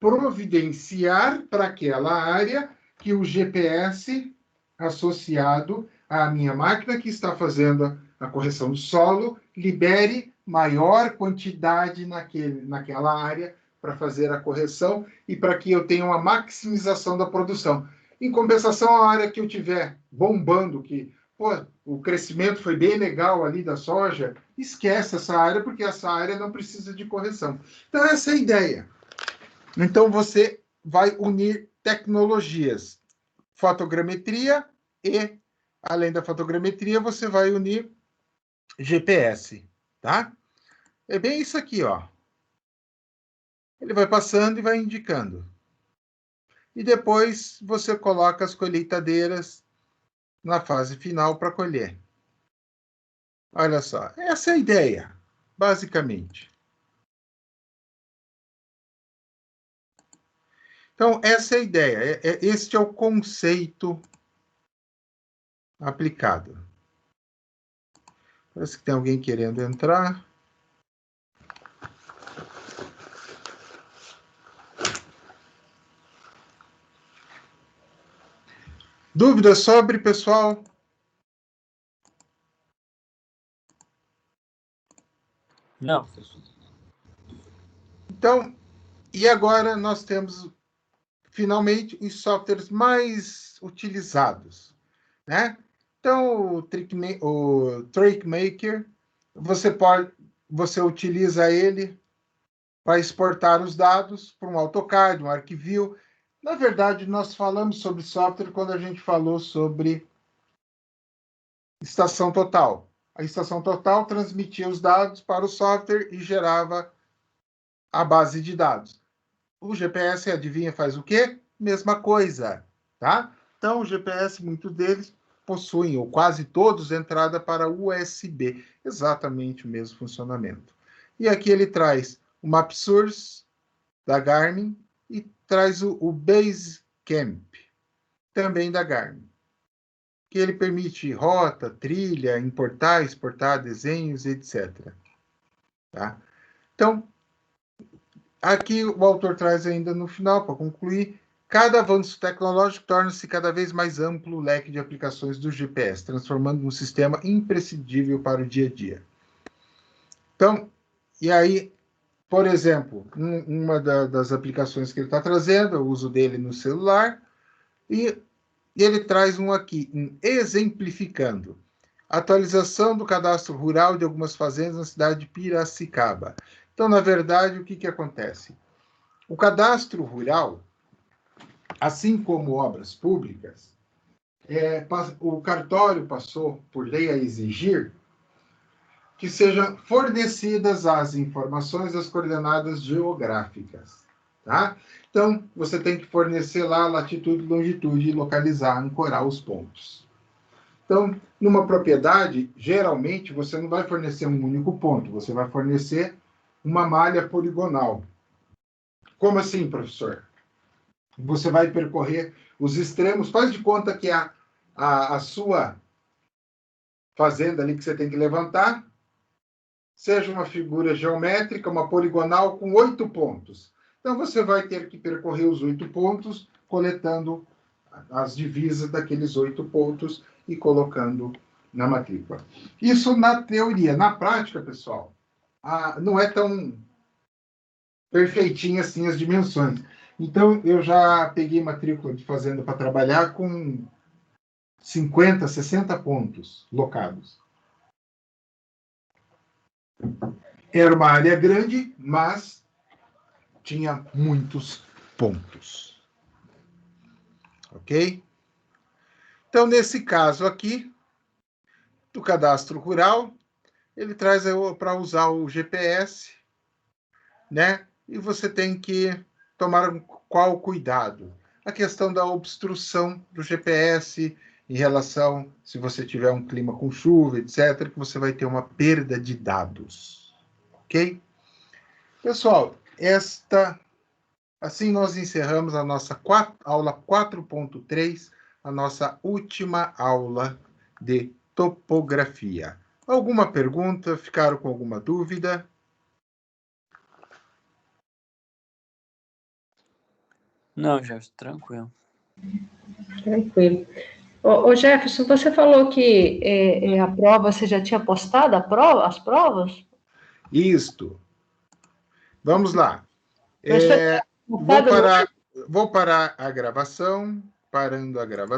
providenciar para aquela área que o GPS associado à minha máquina que está fazendo a correção do solo libere maior quantidade naquela área para fazer a correção e para que eu tenha uma maximização da produção. Em compensação, a área que eu tiver bombando, que o crescimento foi bem legal ali da soja, esquece essa área, porque essa área não precisa de correção. Então, essa é a ideia. Então, você vai unir tecnologias, fotogrametria e, além da fotogrametria, você vai unir GPS, tá? É bem isso aqui, ó. Ele vai passando e vai indicando. E depois você coloca as colheitadeiras na fase final para colher. Olha só, essa é a ideia, basicamente. Então, essa é a ideia. Este é o conceito aplicado. Parece que tem alguém querendo entrar. Dúvidas sobre, pessoal? Não. Então, e agora nós temos, finalmente, os softwares mais utilizados, né? Então, o TrickMaker, você utiliza ele para exportar os dados para um AutoCAD, um ArcView. Na verdade, nós falamos sobre software quando a gente falou sobre estação total. A estação total transmitia os dados para o software e gerava a base de dados. O GPS, adivinha, faz o quê? Mesma coisa, tá? Então, o GPS, muitos deles possuem, ou quase todos, entrada para USB. Exatamente o mesmo funcionamento. E aqui ele traz o MapSource da Garmin e traz o Basecamp, também da Garmin, que ele permite rota, trilha, importar, exportar desenhos, etc. Tá? Então, aqui o autor traz ainda no final, para concluir, cada avanço tecnológico torna-se cada vez mais amplo o leque de aplicações do GPS, transformando um sistema imprescindível para o dia a dia. Então, e aí, por exemplo, uma das aplicações que ele está trazendo, o uso dele no celular, e E ele traz um aqui, exemplificando. Atualização do cadastro rural de algumas fazendas na cidade de Piracicaba. Então, na verdade, o que acontece? O cadastro rural, assim como obras públicas, o cartório passou por lei a exigir que sejam fornecidas as informações das coordenadas geográficas, tá? Então, você tem que fornecer lá latitude, longitude e localizar, ancorar os pontos. Então, numa propriedade, geralmente, você não vai fornecer um único ponto, você vai fornecer uma malha poligonal. Como assim, professor? Você vai percorrer os extremos, faz de conta que a sua fazenda ali que você tem que levantar seja uma figura geométrica, uma poligonal com 8 pontos. Então, você vai ter que percorrer os 8 pontos, coletando as divisas daqueles 8 pontos e colocando na matrícula. Isso na teoria. Na prática, pessoal, não é tão perfeitinho assim as dimensões. Então, eu já peguei matrícula de fazenda para trabalhar com 50, 60 pontos locados. Era uma área grande, mas tinha muitos pontos. Ok? Então, nesse caso aqui, do cadastro rural, ele traz para usar o GPS, né? E você tem que tomar qual cuidado? A questão da obstrução do GPS em relação, se você tiver um clima com chuva, etc., que você vai ter uma perda de dados. Ok? Pessoal, assim nós encerramos a nossa aula 4.3, a nossa última aula de topografia. Alguma pergunta? Ficaram com alguma dúvida? Não, Jefferson, tranquilo. Tranquilo. Ô Jefferson, você falou que a prova, você já tinha postado as provas? Isto. Vamos lá. Vou parar a gravação, parando a gravação.